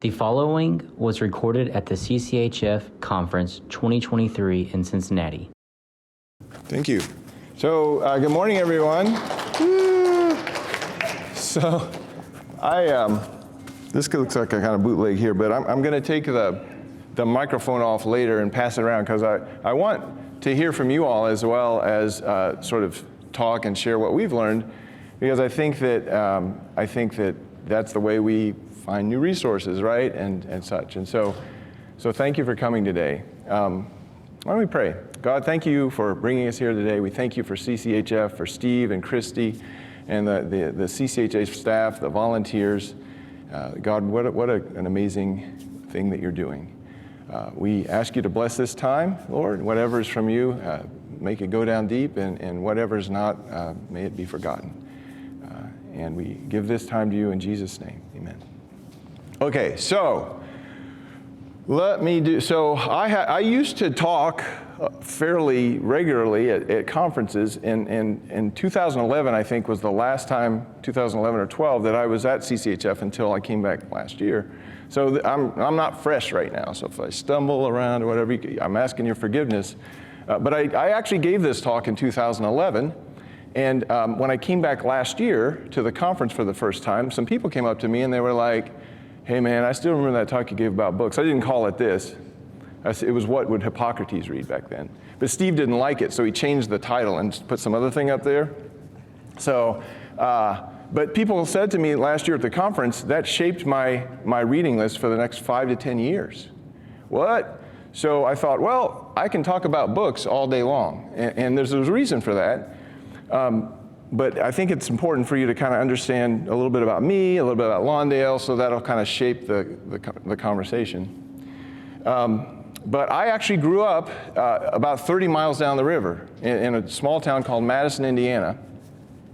The following was recorded at the CCHF Conference 2023 in Cincinnati. Thank you. So, good morning, everyone. Woo. So, this looks like a kind of bootleg here, but I'm going to take the microphone off later and pass it around because I want to hear from you all as well as sort of talk and share what we've learned, because I think that that's the way we find new resources, right, and such. And so thank you for coming today. Why don't we pray? God, thank you for bringing us here today. We thank you for CCHF, for Steve and Christy, and the CCHF staff, the volunteers. God, what an amazing thing that you're doing. We ask you to bless this time, Lord. Whatever is from you, make it go down deep, and whatever is not, may it be forgotten. And we give this time to you in Jesus' name. Amen. Okay, so I used to talk fairly regularly at conferences, and in 2011, I think, was the last time, 2011 or 12, that I was at CCHF until I came back last year. So I'm not fresh right now, so if I stumble around or whatever, I'm asking your forgiveness. But I actually gave this talk in 2011, and when I came back last year to the conference for the first time, some people came up to me and they were like, "Hey man, I still remember that talk you gave about books." I didn't call it this. It was What Would Hippocrates Read back then. But Steve didn't like it, so he changed the title and put some other thing up there. So, but people said to me last year at the conference, that shaped my reading list for the next 5 to 10 years. What? So I thought, well, I can talk about books all day long, and there's a reason for that. But I think it's important for you to kind of understand a little bit about me, a little bit about Lawndale, so that'll kind of shape the conversation. But I actually grew up about 30 miles down the river in a small town called Madison, Indiana.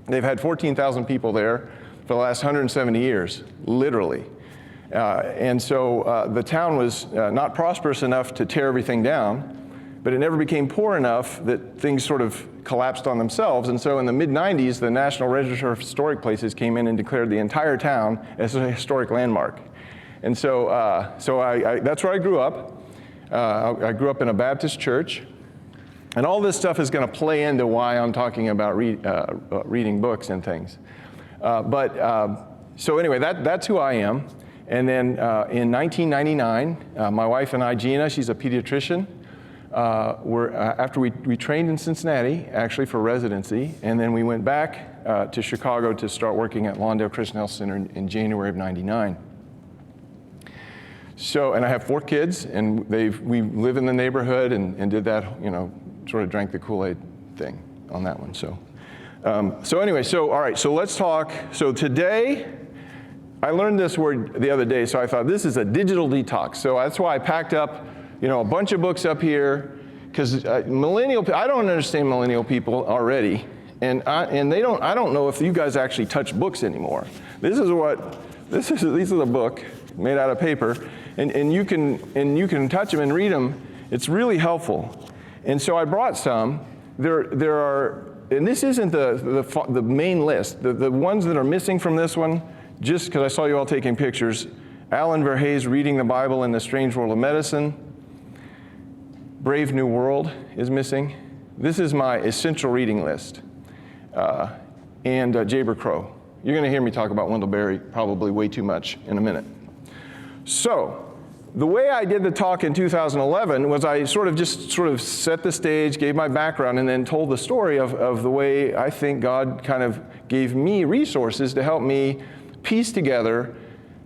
They've had 14,000 people there for the last 170 years, literally. And so the town was not prosperous enough to tear everything down, but it never became poor enough that things sort of collapsed on themselves. And so in the mid-90s, the National Register of Historic Places came in and declared the entire town as a historic landmark. And so, that's where I grew up. I grew up in a Baptist church. And all this stuff is going to play into why I'm talking about reading books and things. So anyway, that's who I am. And then in 1999, my wife and I, Gina, she's a pediatrician, after we trained in Cincinnati, actually for residency, and then we went back to Chicago to start working at Lawndale Christian Health Center in January of '99. So, and I have 4 kids, and we live in the neighborhood and did that, sort of drank the Kool-Aid thing on that one. So anyway, all right, so let's talk. So today, I learned this word the other day, so I thought this is a digital detox. So that's why I packed up a bunch of books up here, because I don't understand millennial people already, and they don't. I don't know if you guys actually touch books anymore. These are the book made out of paper, and you can touch them and read them. It's really helpful, and so I brought some. There are, and this isn't the main list. The ones that are missing from this one, just because I saw you all taking pictures. Alan Verhey's Reading the Bible in the Strange World of Medicine. Brave New World is missing. This is my essential reading list. And Jaber Crow. You're going to hear me talk about Wendell Berry probably way too much in a minute. So, the way I did the talk in 2011 was I sort of set the stage, gave my background, and then told the story of the way I think God kind of gave me resources to help me piece together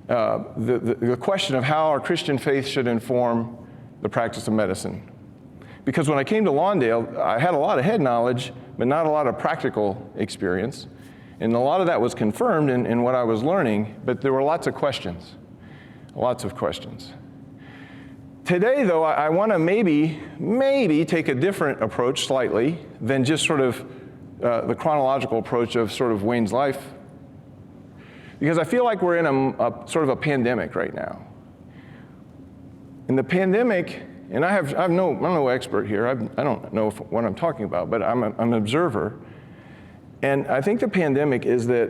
the question of how our Christian faith should inform the practice of medicine. Because when I came to Lawndale, I had a lot of head knowledge, but not a lot of practical experience. And a lot of that was confirmed in what I was learning, but there were lots of questions. Lots of questions. Today, though, I want to maybe take a different approach slightly than just sort of the chronological approach of sort of Wayne's life. Because I feel like we're in a sort of a pandemic right now. In the pandemic, and I'm no expert here. I don't know what I'm talking about, but I'm an observer. And I think the pandemic is that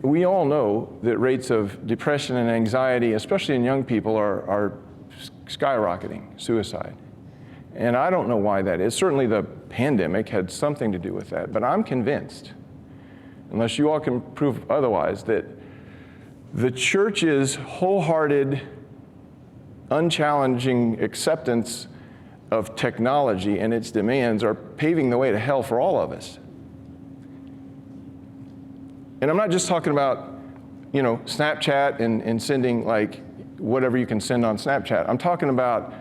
we all know that rates of depression and anxiety, especially in young people, are skyrocketing, suicide. And I don't know why that is. Certainly the pandemic had something to do with that, but I'm convinced, unless you all can prove otherwise, that the church's wholehearted, unchallenging acceptance of technology and its demands are paving the way to hell for all of us. And I'm not just talking about, Snapchat and sending like whatever you can send on Snapchat. I'm talking about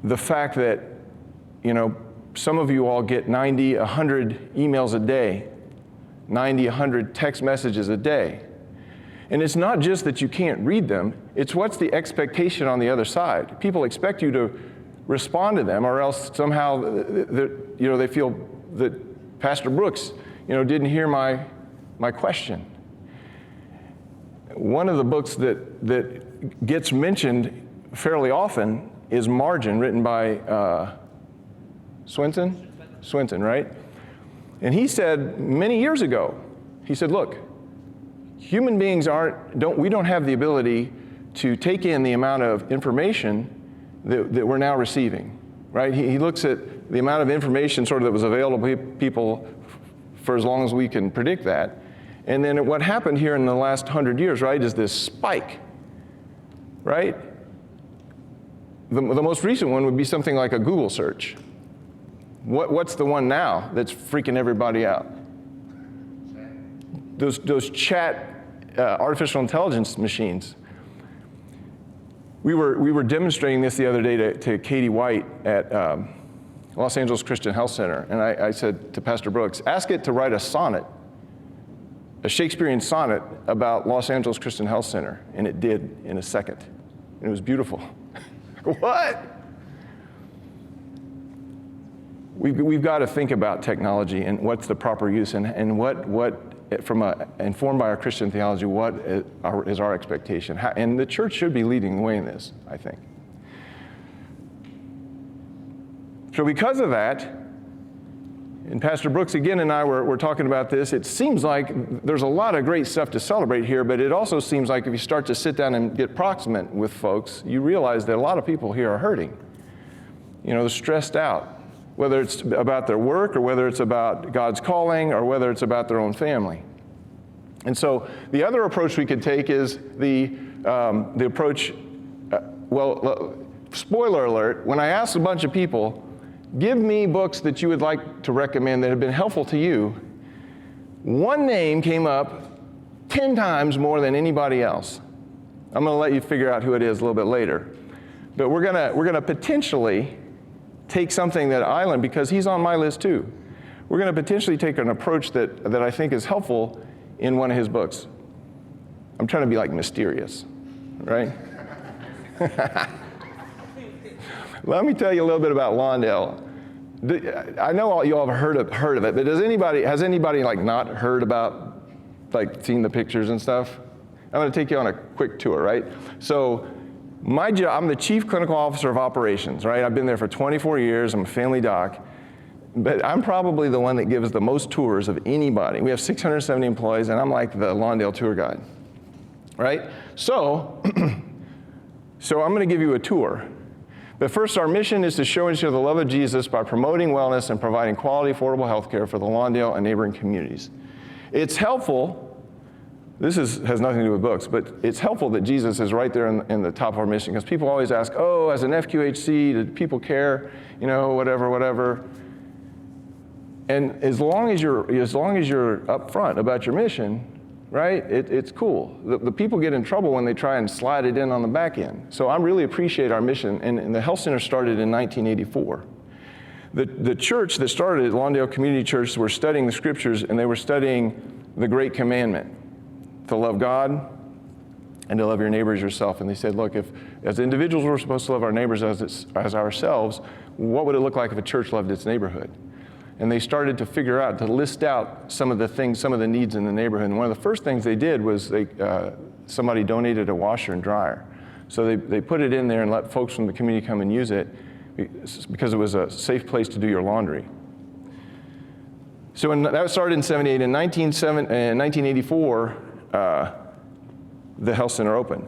the fact that, some of you all get 90, 100 emails a day, 90, 100 text messages a day. And it's not just that you can't read them, it's what's the expectation on the other side. People expect you to respond to them, or else somehow they feel that Pastor Brooks didn't hear my question. One of the books that gets mentioned fairly often is Margin, written by Swinson, right? And he said many years ago, he said, look, human beings we don't have the ability to take in the amount of information that we're now receiving, right? He looks at the amount of information sort of that was available to people for as long as we can predict that. And then what happened here in the last 100 years, right, is this spike, right? The most recent one would be something like a Google search. What's the one now that's freaking everybody out? Those chat artificial intelligence machines. We were demonstrating this the other day to Katie White at Los Angeles Christian Health Center, and I said to Pastor Brooks, ask it to write a sonnet, a Shakespearean sonnet about Los Angeles Christian Health Center, and it did in a second. And it was beautiful. What? We've got to think about technology and what's the proper use, and what informed by our Christian theology, what is our expectation? And the church should be leading the way in this, I think. So because of that, and Pastor Brooks again and I were talking about this, it seems like there's a lot of great stuff to celebrate here, but it also seems like if you start to sit down and get proximate with folks, you realize that a lot of people here are hurting. They're stressed out, whether it's about their work or whether it's about God's calling or whether it's about their own family. And so the other approach we could take is the approach, spoiler alert, when I asked a bunch of people, give me books that you would like to recommend that have been helpful to you, one name came up 10 times more than anybody else. I'm going to let you figure out who it is a little bit later. But we're gonna potentially take something that I learned, because he's on my list too. We're going to potentially take an approach that I think is helpful in one of his books. I'm trying to be like mysterious, right? Let me tell you a little bit about Lawndale. I know all you all have heard of it, but has anybody like not heard about, like seen the pictures and stuff? I'm going to take you on a quick tour, right? So my job, I'm the Chief Clinical Officer of Operations, right? I've been there for 24 years. I'm a family doc. But I'm probably the one that gives the most tours of anybody. We have 670 employees, and I'm like the Lawndale tour guide, right? So I'm going to give you a tour. But first, our mission is to show and share the love of Jesus by promoting wellness and providing quality, affordable health care for the Lawndale and neighboring communities. It's helpful, has nothing to do with books, but it's helpful that Jesus is right there in the top of our mission, because people always ask, as an FQHC, do people care? Whatever. And as long as you're upfront about your mission, right, it's cool. The people get in trouble when they try and slide it in on the back end. So I really appreciate our mission, and the health center started in 1984. The church that started, Lawndale Community Church, were studying the scriptures, and they were studying the great commandment, to love God and to love your neighbor as yourself. And they said, look, if as individuals we're supposed to love our neighbors as ourselves, what would it look like if a church loved its neighborhood? And they started to figure out, to list out some of the things, some of the needs in the neighborhood. And one of the first things they did was somebody donated a washer and dryer. So they put it in there and let folks from the community come and use it because it was a safe place to do your laundry. So that started in 78. In 1984, the health center opened.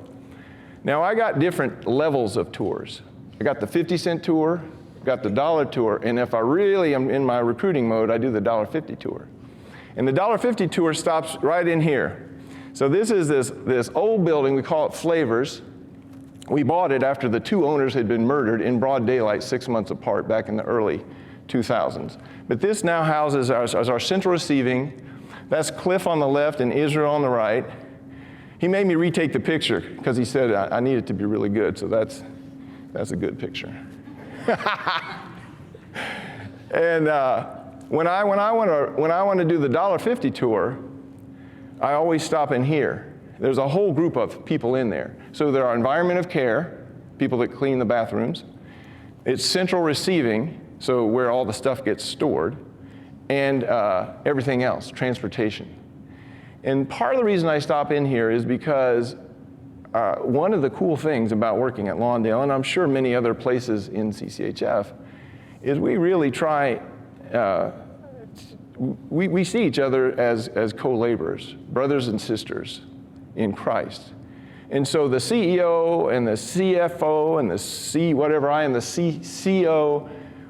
Now, I got different levels of tours. I got the 50-cent tour, got the dollar tour, and if I really am in my recruiting mode, I do the $1.50 tour. And the $1.50 tour stops right in here. So this is this old building, we call it Flavors. We bought it after the two owners had been murdered in broad daylight 6 months apart back in the early 2000s. But this now houses our central receiving. That's Cliff on the left and Israel on the right. He made me retake the picture because he said I need it to be really good, so that's a good picture. And when I want to do the $1.50 tour, I always stop in here. There's a whole group of people in there. So there are environment of care, people that clean the bathrooms. It's central receiving, so where all the stuff gets stored, and everything else, transportation. And part of the reason I stop in here is because one of the cool things about working at Lawndale, and I'm sure many other places in CCHF, is we really try, we see each other as co-laborers, brothers and sisters in Christ. And so the CEO and the CFO and the CCO,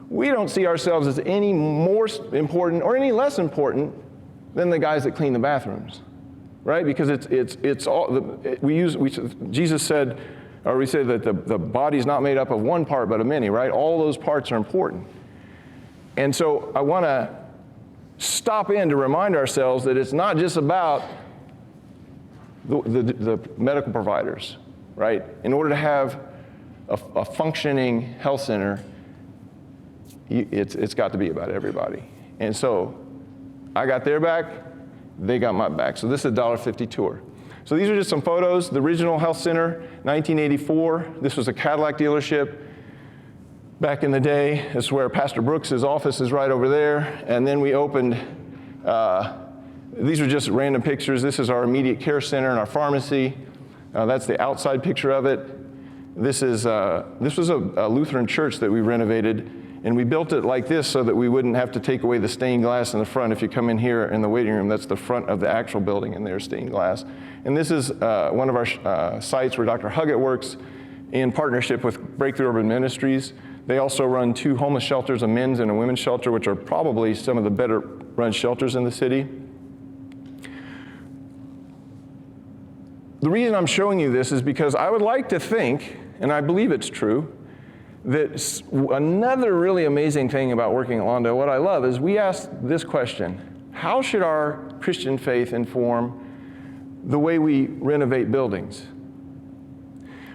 we don't see ourselves as any more important or any less important than the guys that clean the bathrooms, right? Because it's all, Jesus said, or we say that the body's not made up of one part but of many, right? All those parts are important. And so I want to stop in to remind ourselves that it's not just about the medical providers, right? In order to have a functioning health center, it's got to be about everybody. And so I got their back, they got my back. So this is a $1.50 tour. So these are just some photos. The original health center, 1984. This was a Cadillac dealership back in the day. This is where Pastor Brooks' office is right over there. And then we opened, these are just random pictures. This is our immediate care center and our pharmacy. That's the outside picture of it. This was a Lutheran church that we renovated, and we built it like this so that we wouldn't have to take away the stained glass in the front. If you come in here in the waiting room, that's the front of the actual building, and there's stained glass. And this is one of our sites where Dr. Huggett works in partnership with Breakthrough Urban Ministries. They also run 2 homeless shelters, a men's and a women's shelter, which are probably some of the better run shelters in the city. The reason I'm showing you this is because I would like to think, and I believe it's true, that another really amazing thing about working at Lawndale, what I love, is we ask this question: how should our Christian faith inform the way we renovate buildings?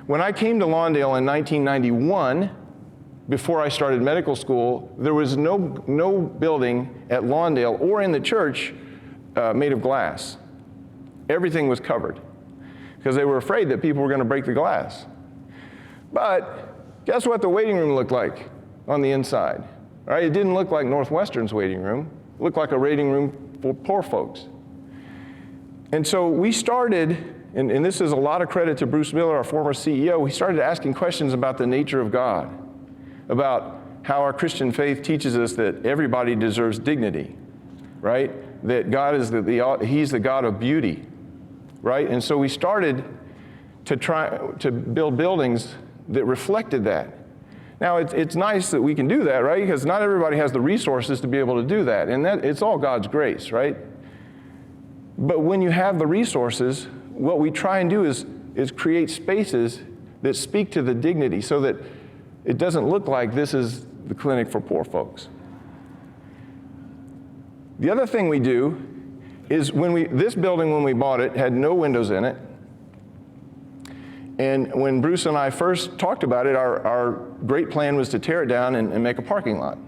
When I came to Lawndale in 1991, before I started medical school, there was no building at Lawndale or in the church made of glass. Everything was covered because they were afraid that people were going to break the glass. But guess what the waiting room looked like on the inside? Right? It didn't look like Northwestern's waiting room. It looked like a waiting room for poor folks. And so we started, and this is a lot of credit to Bruce Miller, our former CEO, we started asking questions about the nature of God, about how our Christian faith teaches us that everybody deserves dignity, right? That God is He's the God of beauty, right? And so we started to try to build buildings that reflected that. Now, it's nice that we can do that, right? Because not everybody has the resources to be able to do that, and it's all God's grace, right? But when you have the resources, what we try and do is create spaces that speak to the dignity so that it doesn't look like this is the clinic for poor folks. The other thing we do is this building, when we bought it, had no windows in it. And when Bruce and I first talked about it, our great plan was to tear it down and make a parking lot.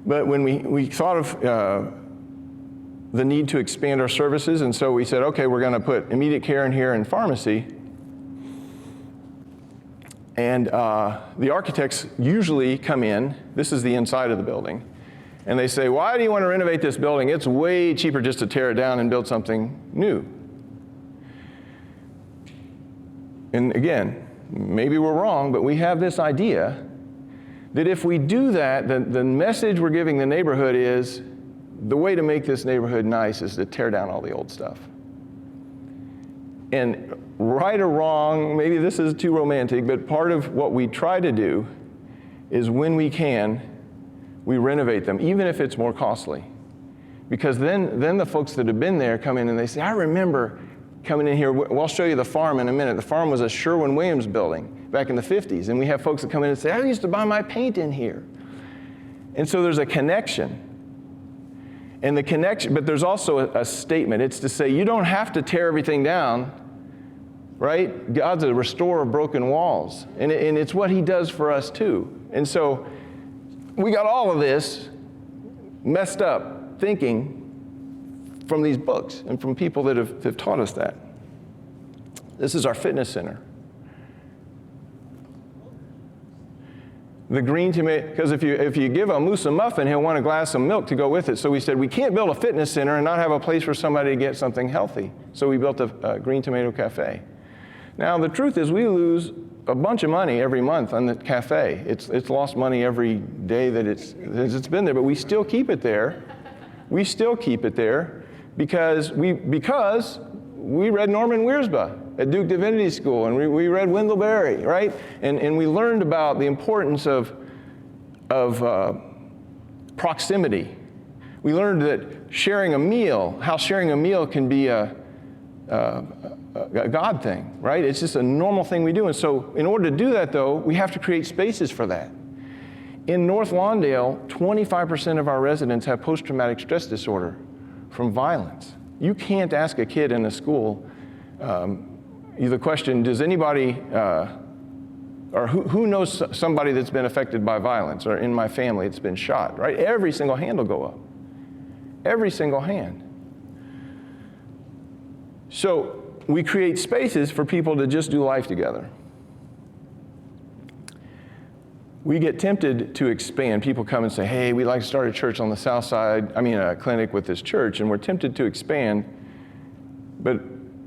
But when we thought of the need to expand our services, and so we said, okay, we're going to put immediate care in here and pharmacy. And the architects usually come in, this is the inside of the building, and they say, why do you want to renovate this building? It's way cheaper just to tear it down and build something new. And again, maybe we're wrong, but we have this idea that if we do that, the message we're giving the neighborhood is, the way to make this neighborhood nice is to tear down all the old stuff. And right or wrong, maybe this is too romantic, but part of what we try to do is when we can, we renovate them, even if it's more costly. Because then the folks that have been there come in and they say, I remember coming in here, well, I'll show you the farm in a minute. The farm was a Sherwin-Williams building back in the 50s. And we have folks that come in and say, I used to buy my paint in here. And so there's a connection. And the connection, but there's also a statement. It's to say, you don't have to tear everything down, right? God's a restorer of broken walls. And it's what he does for us too. And so we got all of this messed up thinking from these books and from people that have taught us that. This is our fitness center. The green tomato, because if you give a moose a muffin, he'll want a glass of milk to go with it. So we said, we can't build a fitness center and not have a place for somebody to get something healthy. So we built a green tomato cafe. Now, the truth is we lose a bunch of money every month on the cafe. It's lost money every day that it's been there, but we still keep it there. We still keep it there because we read Norman Wiersbe at Duke Divinity School, and we read Wendell Berry, right? And we learned about the importance of proximity. We learned that how sharing a meal can be a God thing, right? It's just a normal thing we do. And so in order to do that, though, we have to create spaces for that. In North Lawndale, 25% of our residents have post-traumatic stress disorder from violence. You can't ask a kid in a school the question, does anybody, or who knows somebody that's been affected by violence, or in my family that's been shot, right? Every single hand will go up. Every single hand. So we create spaces for people to just do life together. We get tempted to expand. People come and say, hey, we'd like to start a church on the south side, a clinic with this church, and we're tempted to expand. But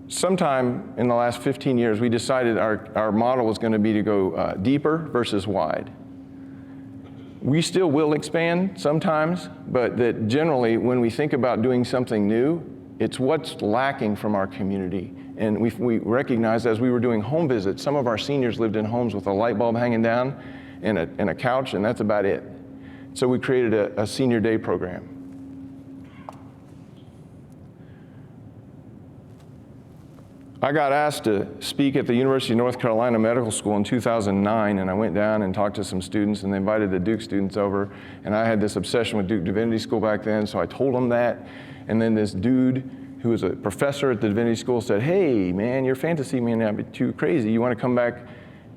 sometime in the last 15 years, we decided our model was going to be to go deeper versus wide. We still will expand sometimes, but that generally when we think about doing something new, it's what's lacking from our community. And we recognized as we were doing home visits, some of our seniors lived in homes with a light bulb hanging down and a couch, and that's about it. So we created a senior day program. I got asked to speak at the University of North Carolina Medical School in 2009, and I went down and talked to some students, and they invited the Duke students over, and I had this obsession with Duke Divinity School back then, so I told them that, and then this dude who was a professor at the Divinity School said, hey, man, your fantasy may not be too crazy. You want to come back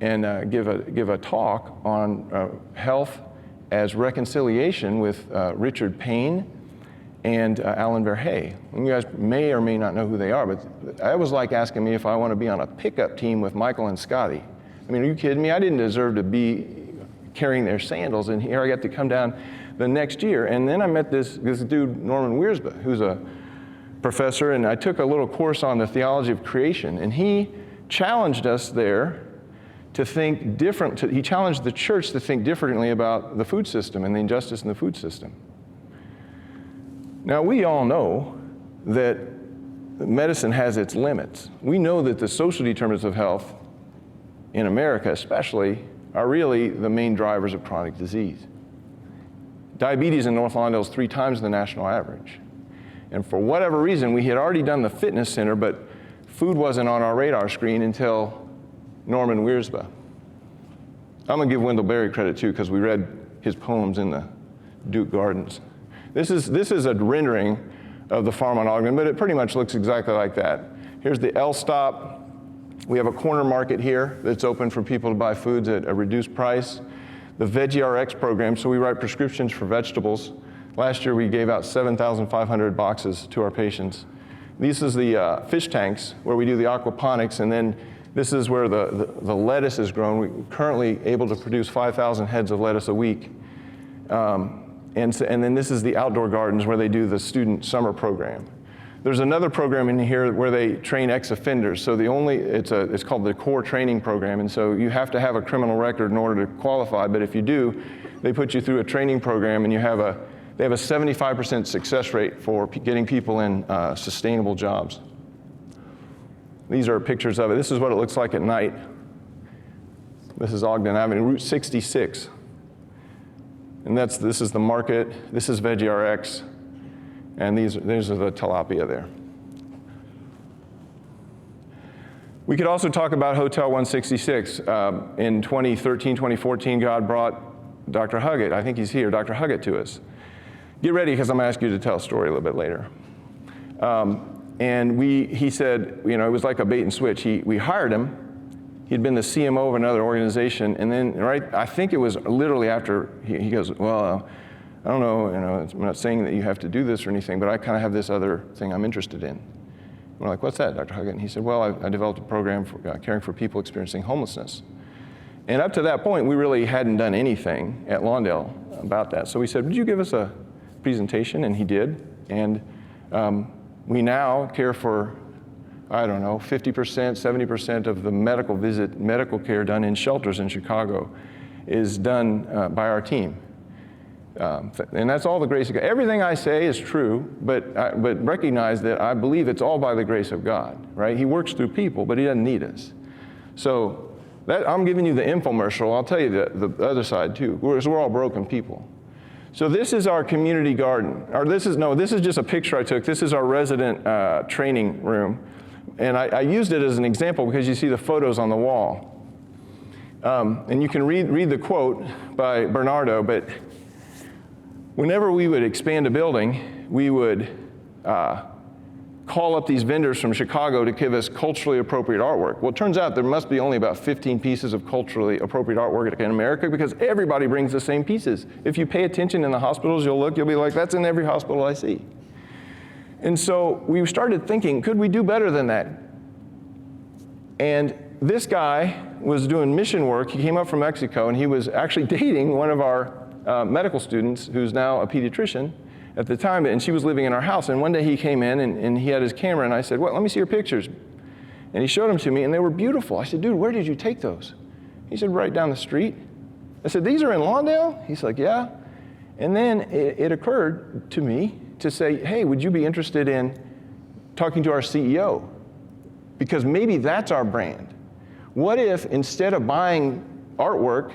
and give a talk on health as reconciliation with Richard Payne and Alan Verhey. You guys may or may not know who they are, but that was like asking me if I want to be on a pickup team with Michael and Scotty. I mean, are you kidding me? I didn't deserve to be carrying their sandals, and here I got to come down the next year. And then I met this dude, Norman Wiersbe, who's a professor, and I took a little course on the theology of creation, and he challenged us there to think different. He challenged the church to think differently about the food system and the injustice in the food system. Now, we all know that medicine has its limits. We know that the social determinants of health, in America especially, are really the main drivers of chronic disease. Diabetes in North Lawndale is 3 times the national average. And for whatever reason, we had already done the fitness center, but food wasn't on our radar screen until Norman Wiersbe. I'm going to give Wendell Berry credit, too, because we read his poems in the Duke Gardens. This is a rendering of the farm on Ogden, but it pretty much looks exactly like that. Here's the L stop. We have a corner market here that's open for people to buy foods at a reduced price. The VeggieRx program, so we write prescriptions for vegetables. Last year we gave out 7,500 boxes to our patients. This is the fish tanks where we do the aquaponics, and then this is where the lettuce is grown. We're currently able to produce 5,000 heads of lettuce a week. And then this is the outdoor gardens where they do the student summer program. There's another program in here where they train ex-offenders. So it's called the core training program, and so you have to have a criminal record in order to qualify, but if you do, they put you through a training program and you have a they have a 75% success rate for getting people in sustainable jobs. These are pictures of it. This is what it looks like at night. This is Ogden Avenue, Route 66. And this is the market, this is VeggieRx, and these are the tilapia there. We could also talk about Hotel 166. In 2013, 2014, God brought Dr. Huggett, I think he's here, Dr. Huggett to us. Get ready, because I'm going to ask you to tell a story a little bit later. And he said, it was like a bait and switch. We hired him. He'd been the CMO of another organization, and then, I think it was literally after, he goes, well, I don't know, I'm not saying that you have to do this or anything, but I kind of have this other thing I'm interested in. We're like, what's that, Dr. Huggett? And he said, well, I developed a program for caring for people experiencing homelessness. And up to that point, we really hadn't done anything at Lawndale about that. So we said, would you give us a presentation? And he did. And we now care for, 50%, 70% of the medical care done in shelters in Chicago is done by our team. And that's all the grace of God. Everything I say is true, but recognize that I believe it's all by the grace of God, right? He works through people, but he doesn't need us. So I'm giving you the infomercial. I'll tell you the other side too. We're all broken people. So this is our community garden. This is just a picture I took. This is our resident training room. And I used it as an example because you see the photos on the wall. And you can read the quote by Bernardo, but whenever we would expand a building, we would call up these vendors from Chicago to give us culturally appropriate artwork. Well, it turns out there must be only about 15 pieces of culturally appropriate artwork in America because everybody brings the same pieces. If you pay attention in the hospitals, you'll be like, that's in every hospital I see. And so we started thinking, could we do better than that? And this guy was doing mission work. He came up from Mexico, and he was actually dating one of our medical students who's now a pediatrician at the time, and she was living in our house. And one day he came in, and he had his camera, and I said, well, let me see your pictures. And he showed them to me, and they were beautiful. I said, dude, where did you take those? He said, right down the street. I said, these are in Lawndale? He's like, yeah. And then it occurred to me to say, hey, would you be interested in talking to our CEO? Because maybe that's our brand. What if instead of buying artwork,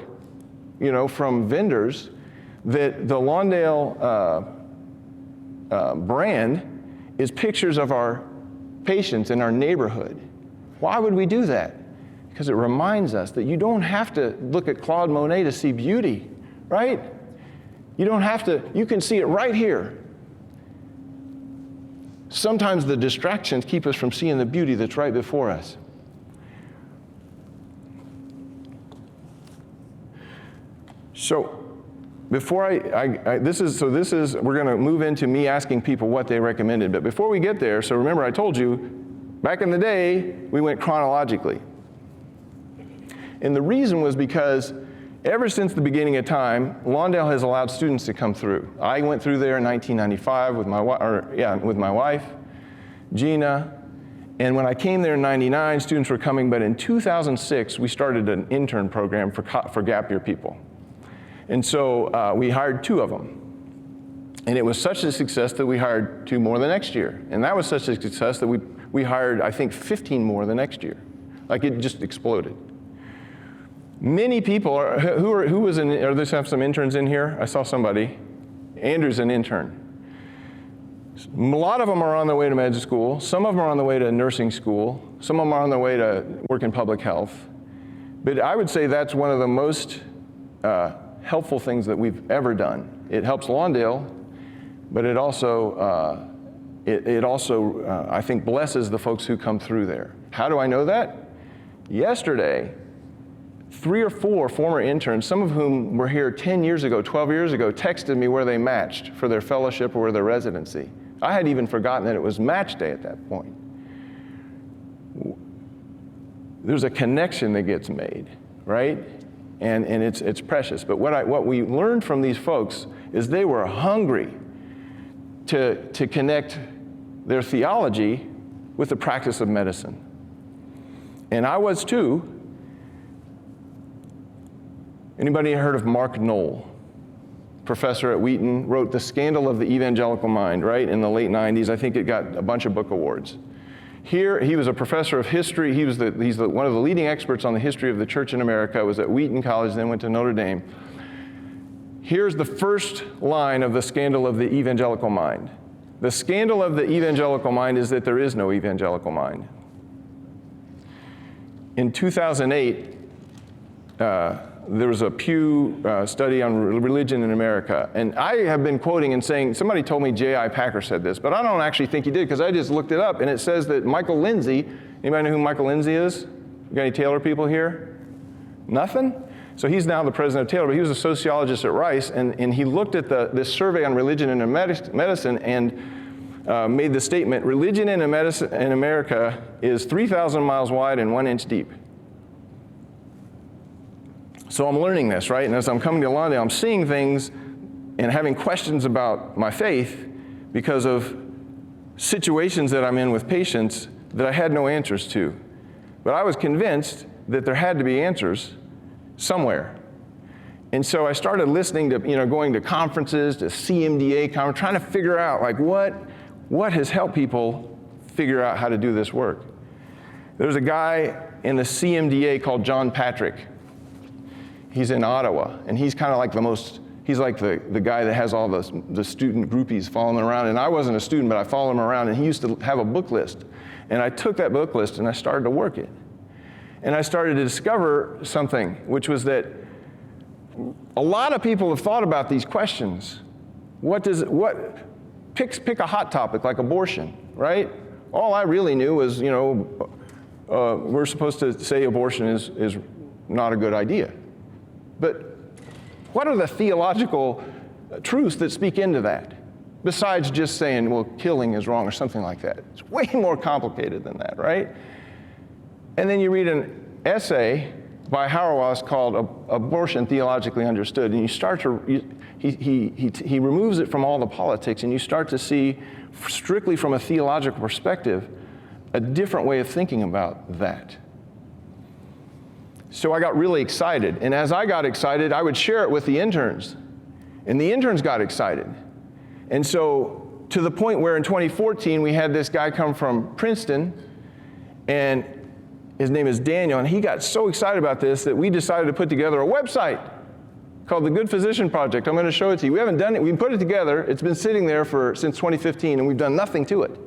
from vendors, that the Lawndale brand is pictures of our patients in our neighborhood? Why would we do that? Because it reminds us that you don't have to look at Claude Monet to see beauty, right? You don't have to, you can see it right here. Sometimes the distractions keep us from seeing the beauty that's right before us. So before we're going to move into me asking people what they recommended. But before we get there, so remember I told you, back in the day, we went chronologically. And the reason was because ever since the beginning of time, Lawndale has allowed students to come through. I went through there in 1995 with my wife, Gina. And when I came there in 99, students were coming, but in 2006, we started an intern program for gap year people. And so we hired 2 of them. And it was such a success that we hired 2 more the next year. And that was such a success that we hired, I think, 15 more the next year. Like it just exploded. Many people who was in, or there's have some interns in here? I saw somebody. Andrew's an intern. A lot of them are on their way to med school. Some of them are on the way to nursing school. Some of them are on their way to work in public health. But I would say that's one of the most helpful things that we've ever done. It helps Lawndale, but it also, I think, blesses the folks who come through there. How do I know that? Yesterday, 3 or 4 former interns, some of whom were here 10 years ago, 12 years ago, texted me where they matched for their fellowship or their residency. I had even forgotten that it was match day at that point. There's a connection that gets made, right? And it's precious. But what we learned from these folks is they were hungry to connect their theology with the practice of medicine. And I was too. Anybody heard of Mark Knoll? professor at Wheaton, wrote The Scandal of the Evangelical Mind, right, in the late 90s. I think it got a bunch of book awards. Here, he was a professor of history. He's one of the leading experts on the history of the church in America, was at Wheaton College, then went to Notre Dame. Here's the first line of The Scandal of the Evangelical Mind. The scandal of the evangelical mind is that there is no evangelical mind. In 2008, there was a Pew study on religion in America. And I have been quoting and saying, somebody told me J.I. Packer said this, but I don't actually think he did, because I just looked it up, and it says that Michael Lindsay, anybody know who Michael Lindsay is? You got any Taylor people here? Nothing? So he's now the president of Taylor, but he was a sociologist at Rice, and he looked at this survey on religion and medicine and made the statement, religion in America is 3,000 miles wide and 1 inch deep. So I'm learning this, right? And as I'm coming to Lawndale, I'm seeing things and having questions about my faith because of situations that I'm in with patients that I had no answers to. But I was convinced that there had to be answers somewhere. And so I started listening to, going to conferences, to CMDA conferences, trying to figure out, like, what has helped people figure out how to do this work. There's a guy in the CMDA called John Patrick. He's in Ottawa, and he's kind of like he's like the guy that has all the student groupies following him around. And I wasn't a student, but I followed him around, and he used to have a book list. And I took that book list and I started to work it. And I started to discover something, which was that a lot of people have thought about these questions. Pick a hot topic like abortion, right? All I really knew was, we're supposed to say abortion is not a good idea. But what are the theological truths that speak into that? Besides just saying, well, killing is wrong or something like that. It's way more complicated than that, right? And then you read an essay by Hauerwas called Abortion Theologically Understood, and you start to, he removes it from all the politics, and you start to see, strictly from a theological perspective, a different way of thinking about that. So I got really excited, and as I got excited, I would share it with the interns, and the interns got excited. And so to the point where in 2014, we had this guy come from Princeton, and his name is Daniel, and he got so excited about this that we decided to put together a website called the Good Physician Project. I'm going to show it to you. We haven't done it. We put it together. It's been sitting there since 2015, and we've done nothing to it.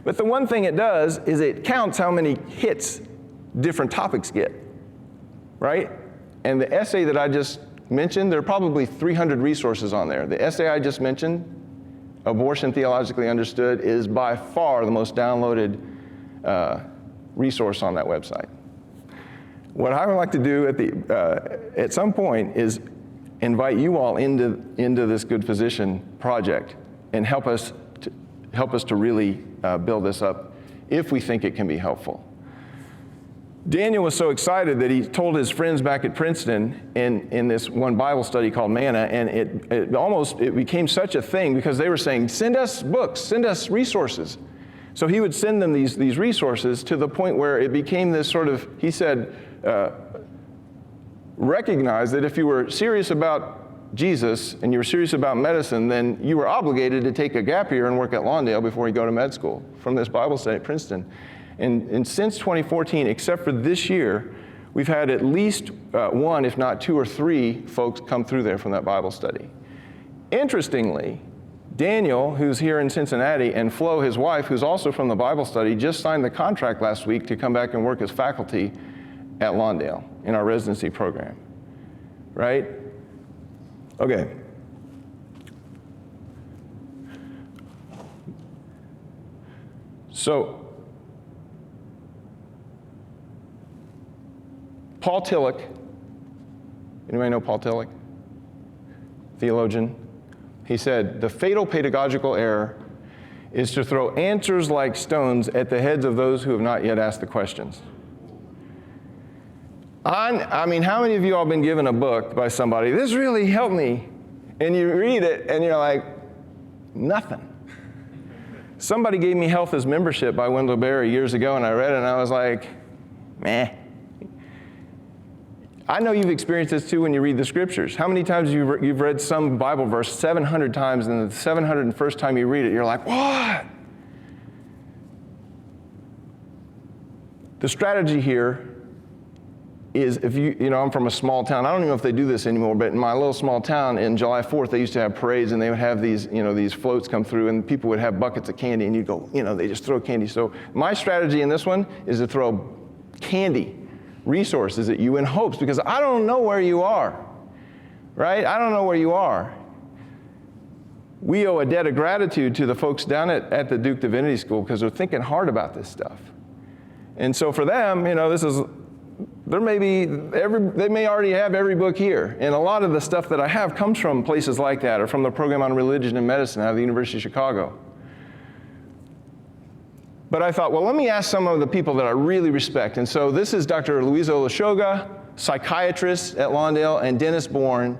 But the one thing it does is it counts how many hits different topics get, right? And the essay that I just mentioned, there are probably 300 resources on there. The essay I just mentioned, Abortion Theologically Understood, is by far the most downloaded resource on that website. What I would like to do at some point is invite you all into this Good Physician project and help us to really build this up if we think it can be helpful. Daniel was so excited that he told his friends back at Princeton in this one Bible study called Manna, and it became such a thing because they were saying, send us books, send us resources. So he would send them these resources to the point where it became this sort of, he said, recognize that if you were serious about Jesus and you were serious about medicine, then you were obligated to take a gap year and work at Lawndale before you go to med school from this Bible study at Princeton. And since 2014, except for this year, we've had at least one, if not two or three folks come through there from that Bible study. Interestingly, Daniel, who's here in Cincinnati, and Flo, his wife, who's also from the Bible study, just signed the contract last week to come back and work as faculty at Lawndale in our residency program, right? Okay. So, Paul Tillich, anybody know Paul Tillich? Theologian. He said, the fatal pedagogical error is to throw answers like stones at the heads of those who have not yet asked the questions. I mean, how many of you all been given a book by somebody, this really helped me, and you read it and you're like, nothing. Somebody gave me Health as Membership by Wendell Berry years ago, and I read it and I was like, meh. I know you've experienced this too when you read the scriptures. How many times you've read some Bible verse 700 times, and the 701st time you read it, you're like, what? The strategy here is if I'm from a small town. I don't even know if they do this anymore, but in my little small town, in July 4th, they used to have parades, and they would have these, these floats come through, and people would have buckets of candy, and you'd go, they just throw candy. So my strategy in this one is to throw candy, resources at you in hopes, because I don't know where you are, right? I don't know where you are. We owe a debt of gratitude to the folks down at the Duke Divinity School because they're thinking hard about this stuff. And so for them, they may already have every book here. And a lot of the stuff that I have comes from places like that, or from the program on religion and medicine out of the University of Chicago. But I thought, well, let me ask some of the people that I really respect. And so this is Dr. Louisa Olashoga, psychiatrist at Lawndale, and Dennis Bourne.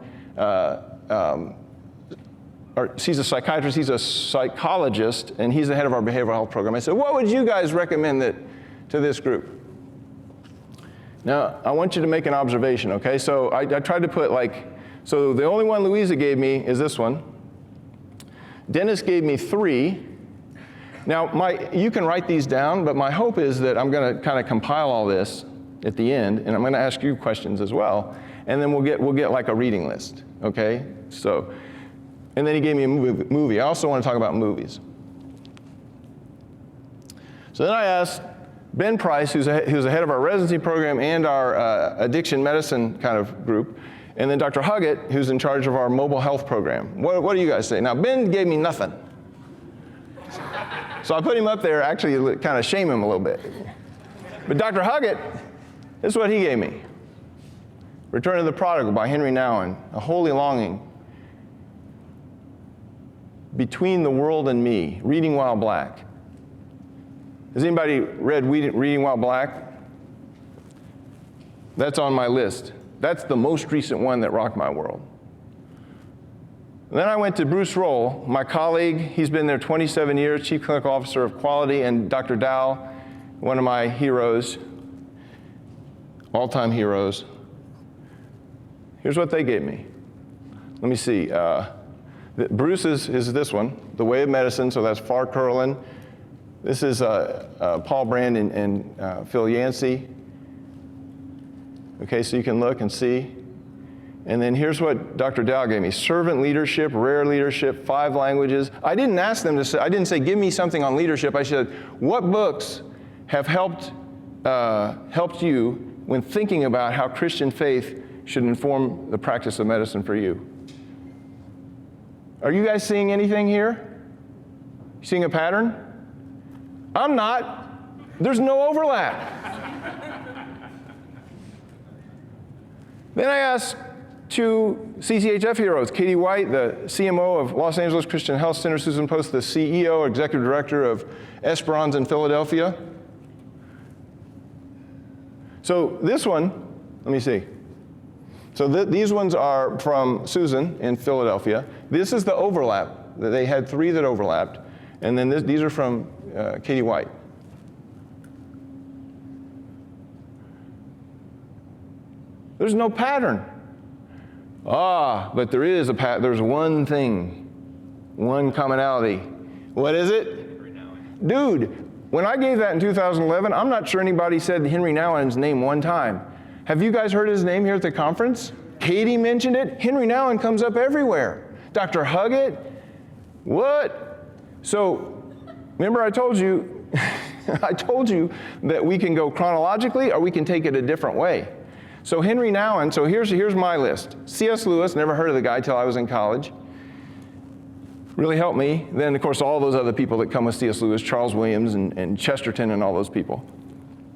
He's a psychiatrist, he's a psychologist, and he's the head of our behavioral health program. I said, what would you guys recommend to this group? Now, I want you to make an observation, okay? So I tried to put so the only one Louisa gave me is this one. Dennis gave me 3. Now, you can write these down, but my hope is that I'm going to kind of compile all this at the end, and I'm going to ask you questions as well, and then we'll get like a reading list, okay? So, and then he gave me a movie. I also want to talk about movies. So then I asked Ben Price, who's the head of our residency program and our addiction medicine kind of group, and then Dr. Huggett, who's in charge of our mobile health program. What do you guys say? Now, Ben gave me nothing. So I put him up there, actually kind of shame him a little bit. But Dr. Huggett, this is what he gave me. Return of the Prodigal by Henry Nouwen, A Holy Longing, Between the World and Me, Reading While Black. Has anybody read Reading While Black? That's on my list. That's the most recent one that rocked my world. And then I went to Bruce Roll, my colleague. He's been there 27 years, Chief Clinical Officer of Quality, and Dr. Dow, one of my heroes, all-time heroes. Here's what they gave me. Let me see. Bruce is this one, The Way of Medicine, so that's Far Curlin. This is Paul Brand and Phil Yancey. Okay, so you can look and see. And then here's what Dr. Dow gave me. Servant Leadership, Rare Leadership, 5 languages. I didn't ask them I didn't say, give me something on leadership. I said, what books have helped you when thinking about how Christian faith should inform the practice of medicine for you? Are you guys seeing anything here? You seeing a pattern? I'm not. There's no overlap. Then I asked 2 CCHF heroes, Katie White, the CMO of Los Angeles Christian Health Center, Susan Post, the CEO, Executive Director of Esperanza in Philadelphia. So this one, let me see. So these ones are from Susan in Philadelphia. This is the overlap. They had 3 that overlapped. And then these are from Katie White. There's no pattern. But there is a pattern. There's one thing, one commonality. What is it? Dude, when I gave that in 2011, I'm not sure anybody said Henry Nouwen's name one time. Have you guys heard his name here at the conference? Katie mentioned it. Henry Nouwen comes up everywhere. Dr. Huggett. What? So, remember I told you, that we can go chronologically or we can take it a different way. So Henry Nouwen, so here's my list. C.S. Lewis, never heard of the guy till I was in college. Really helped me. Then, of course, all those other people that come with C.S. Lewis, Charles Williams and Chesterton and all those people.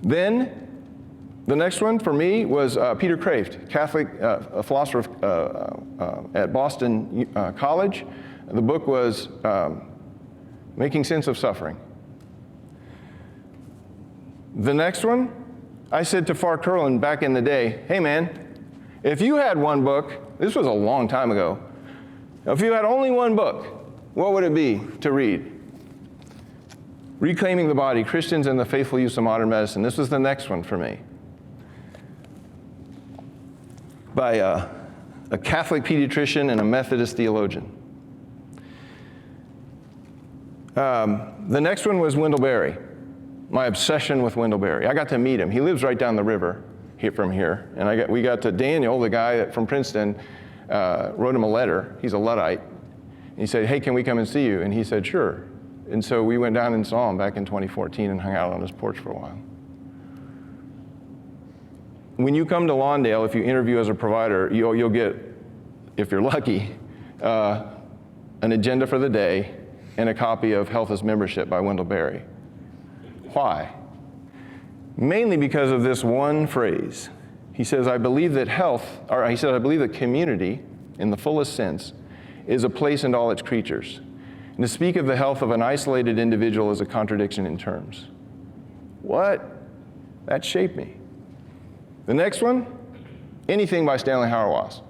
Then, the next one for me was Peter Kraft, Catholic philosopher at Boston College. The book was Making Sense of Suffering. The next one, I said to Far Curlin back in the day, hey man, if you had one book, this was a long time ago, if you had only one book, what would it be to read? Reclaiming the Body, Christians and the Faithful Use of Modern Medicine. This was the next one for me. by a Catholic pediatrician and a Methodist theologian. The next one was Wendell Berry, my obsession with Wendell Berry. I got to meet him. He lives right down the river from here. And we got to Daniel, the guy from Princeton, wrote him a letter. He's a Luddite. And he said, hey, can we come and see you? And he said, sure. And so we went down and saw him back in 2014 and hung out on his porch for a while. When you come to Lawndale, if you interview as a provider, you'll get, if you're lucky, an agenda for the day and a copy of Health as Membership by Wendell Berry. Why? Mainly because of this one phrase. He says, I believe that I believe that community, in the fullest sense, is a place in all its creatures. And to speak of the health of an isolated individual is a contradiction in terms. What? That shaped me. The next one, anything by Stanley Hauerwas.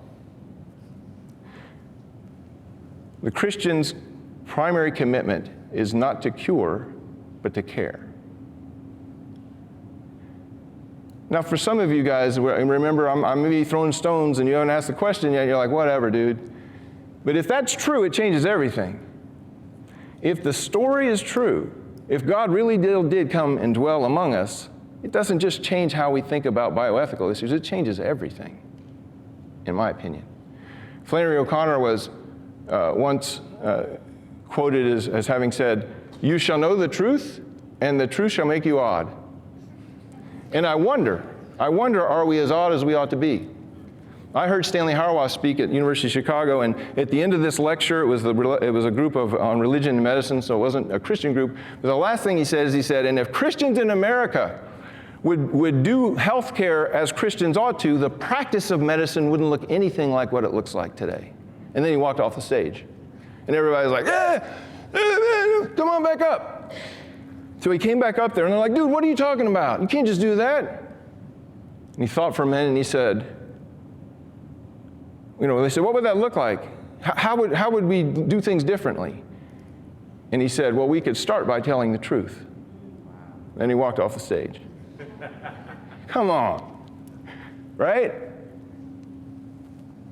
The Christian's primary commitment is not to cure, but to care. Now, for some of you guys, remember, I'm maybe throwing stones and you haven't asked the question yet, you're like, whatever, dude. But if that's true, it changes everything. If the story is true, if God really did come and dwell among us, it doesn't just change how we think about bioethical issues, it changes everything, in my opinion. Flannery O'Connor was once quoted as having said, you shall know the truth, and the truth shall make you odd. And I wonder, are we as odd as we ought to be? I heard Stanley Hauerwas speak at University of Chicago, and at the end of this lecture, it was a group on religion and medicine, so it wasn't a Christian group. But the last thing he said is, he said, and if Christians in America would do health care as Christians ought to, the practice of medicine wouldn't look anything like what it looks like today. And then he walked off the stage. And everybody's like, come on back up. So he came back up there, and they're like, dude, what are you talking about? You can't just do that. And he thought for a minute, and he said, they said, what would that look like? How would we do things differently? And he said, well, we could start by telling the truth. And he walked off the stage. Come on, right?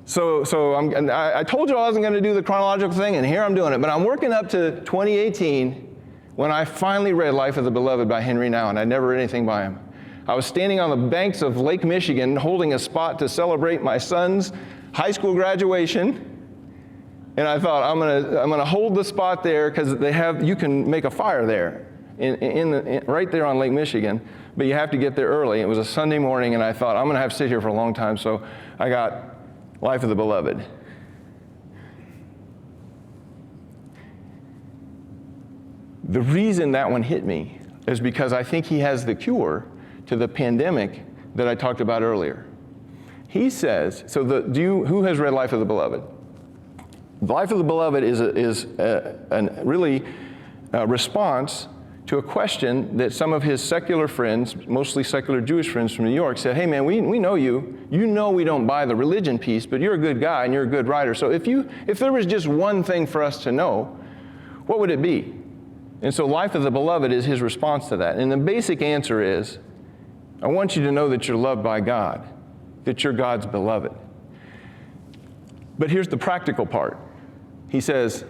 So I told you I wasn't going to do the chronological thing, and here I'm doing it. But I'm working up to 2018 when I finally read Life of the Beloved by Henry Nouwen. I'd never read anything by him. I was standing on the banks of Lake Michigan holding a spot to celebrate my son's high school graduation, and I thought I'm gonna hold the spot there because you can make a fire there, right there on Lake Michigan, but you have to get there early. It was a Sunday morning, and I thought I'm gonna have to sit here for a long time, so I got Life of the Beloved. The reason that one hit me is because I think he has the cure to the pandemic that I talked about earlier. He says, who has read Life of the Beloved? Life of the Beloved is a response to a question that some of his secular friends, mostly secular Jewish friends from New York, said, hey man, we know you. You know we don't buy the religion piece, but you're a good guy and you're a good writer. So if there was just one thing for us to know, what would it be? And so Life of the Beloved is his response to that. And the basic answer is, I want you to know that you're loved by God, that you're God's beloved. But here's the practical part. He says,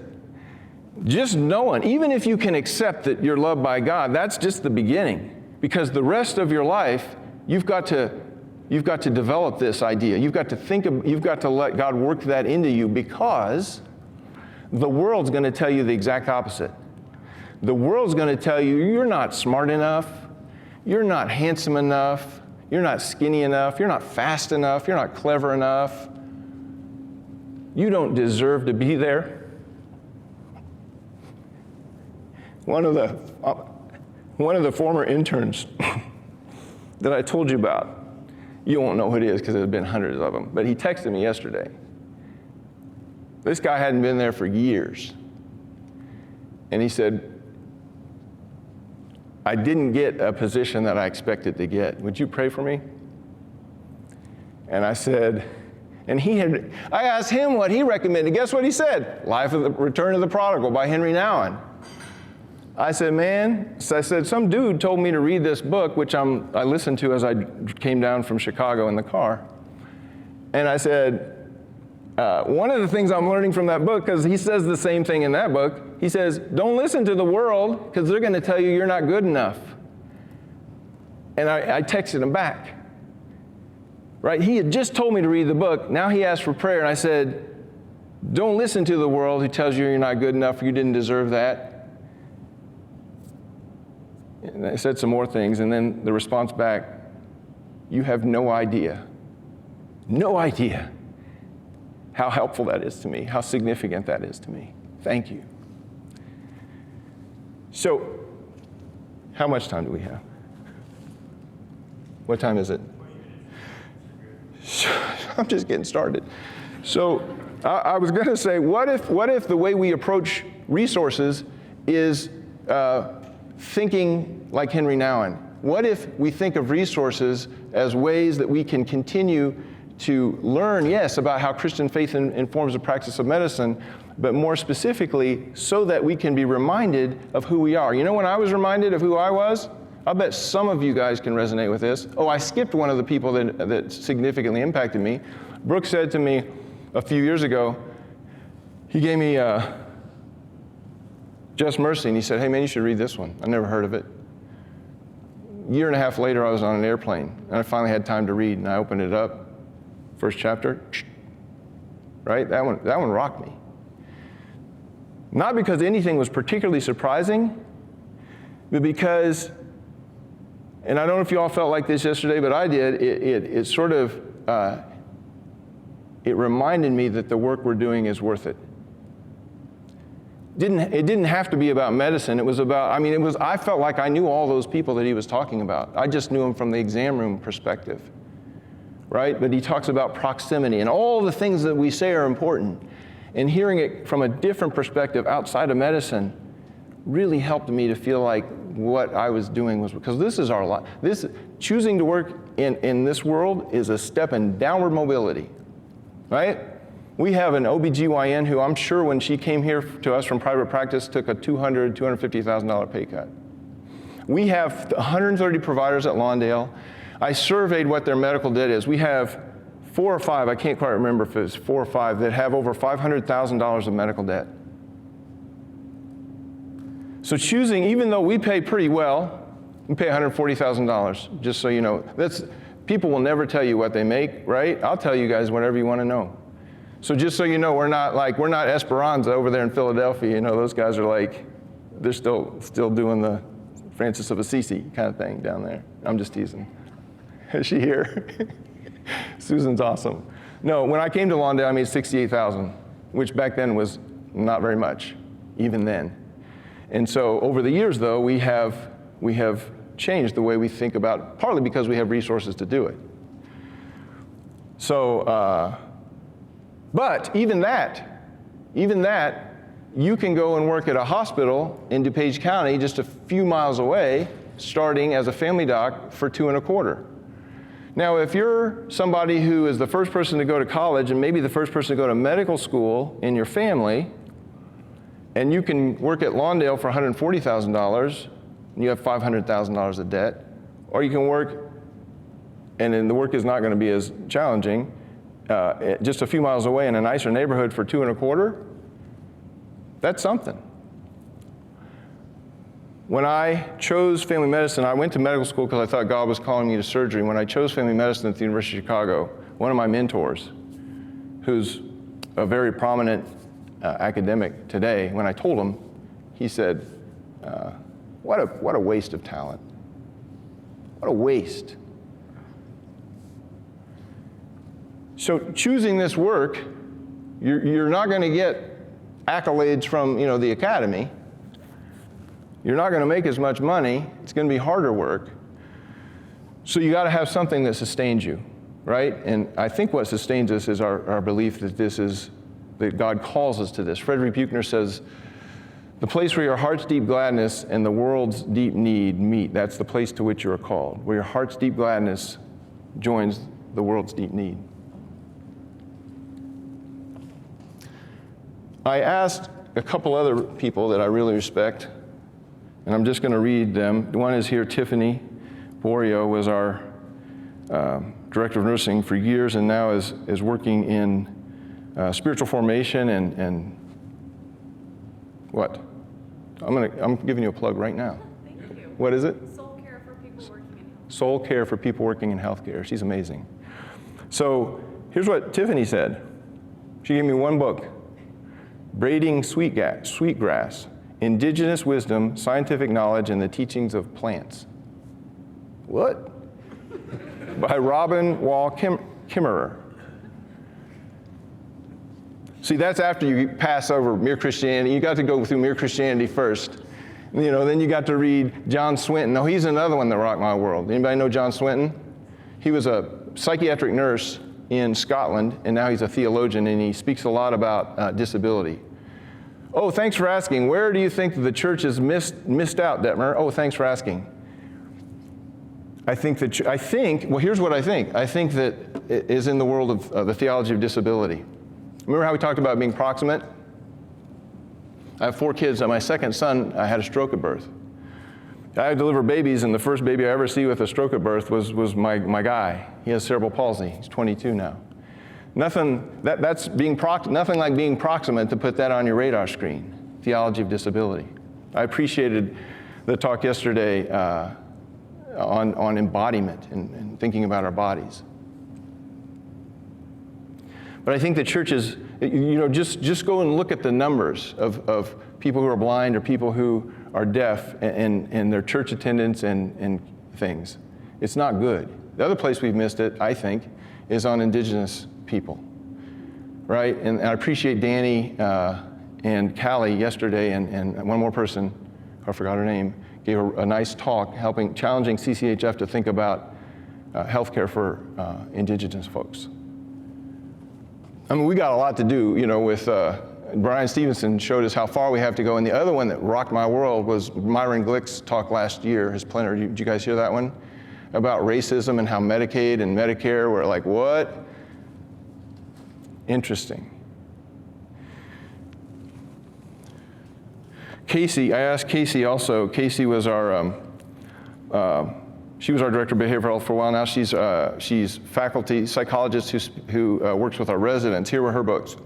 just knowing, even if you can accept that you're loved by God, that's just the beginning. Because the rest of your life, you've got to develop this idea. You've got to let God work that into you, because the world's going to tell you the exact opposite. The world's going to tell you you're not smart enough, you're not handsome enough, you're not skinny enough, you're not fast enough, you're not clever enough. You don't deserve to be there. One of the former interns that I told you about, you won't know who it is because there have been hundreds of them, but he texted me yesterday. This guy hadn't been there for years. And he said, I didn't get a position that I expected to get. Would you pray for me? And I said, I asked him what he recommended. Guess what he said? Life of the Return of the Prodigal by Henry Nouwen. I said, some dude told me to read this book, which I listened to as I came down from Chicago in the car. And I said, one of the things I'm learning from that book, because he says the same thing in that book, he says, don't listen to the world, because they're going to tell you you're not good enough. And I texted him back. Right? He had just told me to read the book. Now he asked for prayer, and I said, don't listen to the world who tells you you're not good enough, you didn't deserve that. And I said some more things, and then the response back, you have no idea how helpful that is to me, how significant that is to me. Thank you. So, how much time do we have? What time is it? I'm just getting started. So, I was going to say, what if the way we approach resources is thinking like Henry Nouwen? What if we think of resources as ways that we can continue to learn, yes, about how Christian faith informs the practice of medicine, but more specifically, so that we can be reminded of who we are. You know when I was reminded of who I was? I bet some of you guys can resonate with this. Oh, I skipped one of the people that significantly impacted me. Brooke said to me a few years ago, he gave me Just Mercy, and he said, hey man, you should read this one. I never heard of it. A year and a half later, I was on an airplane, and I finally had time to read, and I opened it up. First chapter, right? That one rocked me. Not because anything was particularly surprising, but because, and I don't know if you all felt like this yesterday, but I did, it sort of, it reminded me that the work we're doing is worth it. It didn't have to be about medicine. It was about, I felt like I knew all those people that he was talking about. I just knew them from the exam room perspective, right? But he talks about proximity and all the things that we say are important. And hearing it from a different perspective outside of medicine really helped me to feel like what I was doing was, because this is our life. Choosing to work in this world is a step in downward mobility, right? We have an OBGYN who I'm sure when she came here to us from private practice took a $250,000 pay cut. We have 130 providers at Lawndale. I surveyed what their medical debt is. We have 4 or 5, I can't quite remember if it's 4 or 5, that have over $500,000 of medical debt. So choosing, even though we pay pretty well, we pay $140,000, just so you know. People will never tell you what they make, right? I'll tell you guys whatever you want to know. So just so you know, we're not Esperanza over there in Philadelphia. You know, those guys are like, they're still doing the Francis of Assisi kind of thing down there. I'm just teasing. Is she here? Susan's awesome. No, when I came to Lawndale, I made $68,000, which back then was not very much, even then. And so over the years, though, we have changed the way we think about, partly because we have resources to do it. So, but even that, you can go and work at a hospital in DuPage County, just a few miles away, starting as a family doc for $225. Now, if you're somebody who is the first person to go to college and maybe the first person to go to medical school in your family, and you can work at Lawndale for $140,000, and you have $500,000 of debt, or you can work, and then the work is not going to be as challenging, just a few miles away in a nicer neighborhood for $225, that's something. When I chose family medicine, I went to medical school because I thought God was calling me to surgery. When I chose family medicine at the University of Chicago, one of my mentors, who's a very prominent academic today, when I told him, he said, what a waste of talent. What a waste. So choosing this work, you're not going to get accolades from the academy. You're not going to make as much money. It's going to be harder work. So you got to have something that sustains you, right? And I think what sustains us is our belief that God calls us to this. Frederick Buechner says, the place where your heart's deep gladness and the world's deep need meet, that's the place to which you are called. Where your heart's deep gladness joins the world's deep need. I asked a couple other people that I really respect, and I'm just going to read them. One is here, Tiffany Borio was our director of nursing for years and now is working in spiritual formation and what? I'm giving you a plug right now. Thank you. What is it? Soul care for people working in health. Soul care for people working in healthcare. She's amazing. So here's what Tiffany said. She gave me one book, Braiding Sweetgrass, Indigenous Wisdom, Scientific Knowledge, and the Teachings of Plants. What? By Robin Wall Kimmerer. See, that's after you pass over Mere Christianity. You got to go through Mere Christianity first. Then you got to read John Swinton. No, he's another one that rocked my world. Anybody know John Swinton? He was a psychiatric nurse in Scotland, and now he's a theologian, and he speaks a lot about disability. Oh, thanks for asking. Where do you think that the church has missed out, Detmer? Oh, thanks for asking. Well, here's what I think. I think that it is in the world of the theology of disability. Remember how we talked about being proximate? I have 4 kids. My second son, I had a stroke at birth. I deliver babies, and the first baby I ever see with a stroke at birth was my guy. He has cerebral palsy. He's 22 now. Nothing like being proximate to put that on your radar screen. Theology of disability. I appreciated the talk yesterday on embodiment and thinking about our bodies. But I think the church is, just go and look at the numbers of people who are blind or people who are deaf and their church attendance and things. It's not good. The other place we've missed it, I think, is on indigenous people, right? And I appreciate Danny and Callie yesterday and one more person, I forgot her name, gave a nice talk challenging CCHF to think about healthcare for indigenous folks. I mean, we got a lot to do, with Brian Stevenson showed us how far we have to go. And the other one that rocked my world was Myron Glick's talk last year, his plenary. Did you guys hear that one? About racism and how Medicaid and Medicare were like, what? Interesting. Casey, I asked Casey also. Casey was she was our director of behavioral health for a while now. She's faculty psychologist who works with our residents. Here were her books: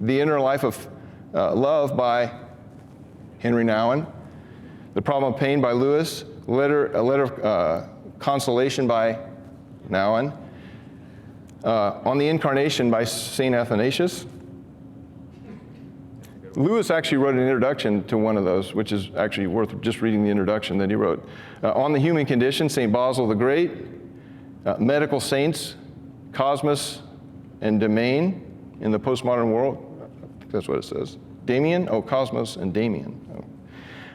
The Inner Life of Love by Henry Nouwen, The Problem of Pain by Lewis, A Letter of Consolation by Nouwen, On the Incarnation by St. Athanasius. Lewis actually wrote an introduction to one of those, which is actually worth just reading the introduction that he wrote. On the Human Condition, St. Basil the Great, Medical Saints, Cosmos and Domain in the Postmodern World. I think that's what it says. Damien? Oh, Cosmos and Damien. Oh.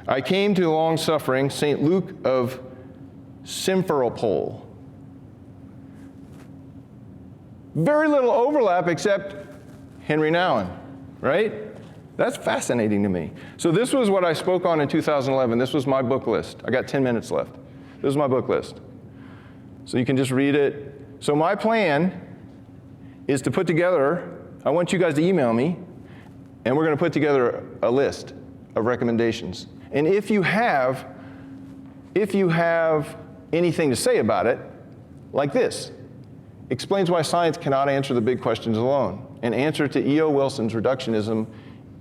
I Came to Long Suffering, St. Luke of Simferopol. Very little overlap except Henry Nouwen, right? That's fascinating to me. So this was what I spoke on in 2011. This was my book list. I got 10 minutes left. This is my book list. So you can just read it. So my plan is to put together, I want you guys to email me, and we're going to put together a list of recommendations. And if you have anything to say about it, like this, explains why science cannot answer the big questions alone, an answer to E.O. Wilson's reductionism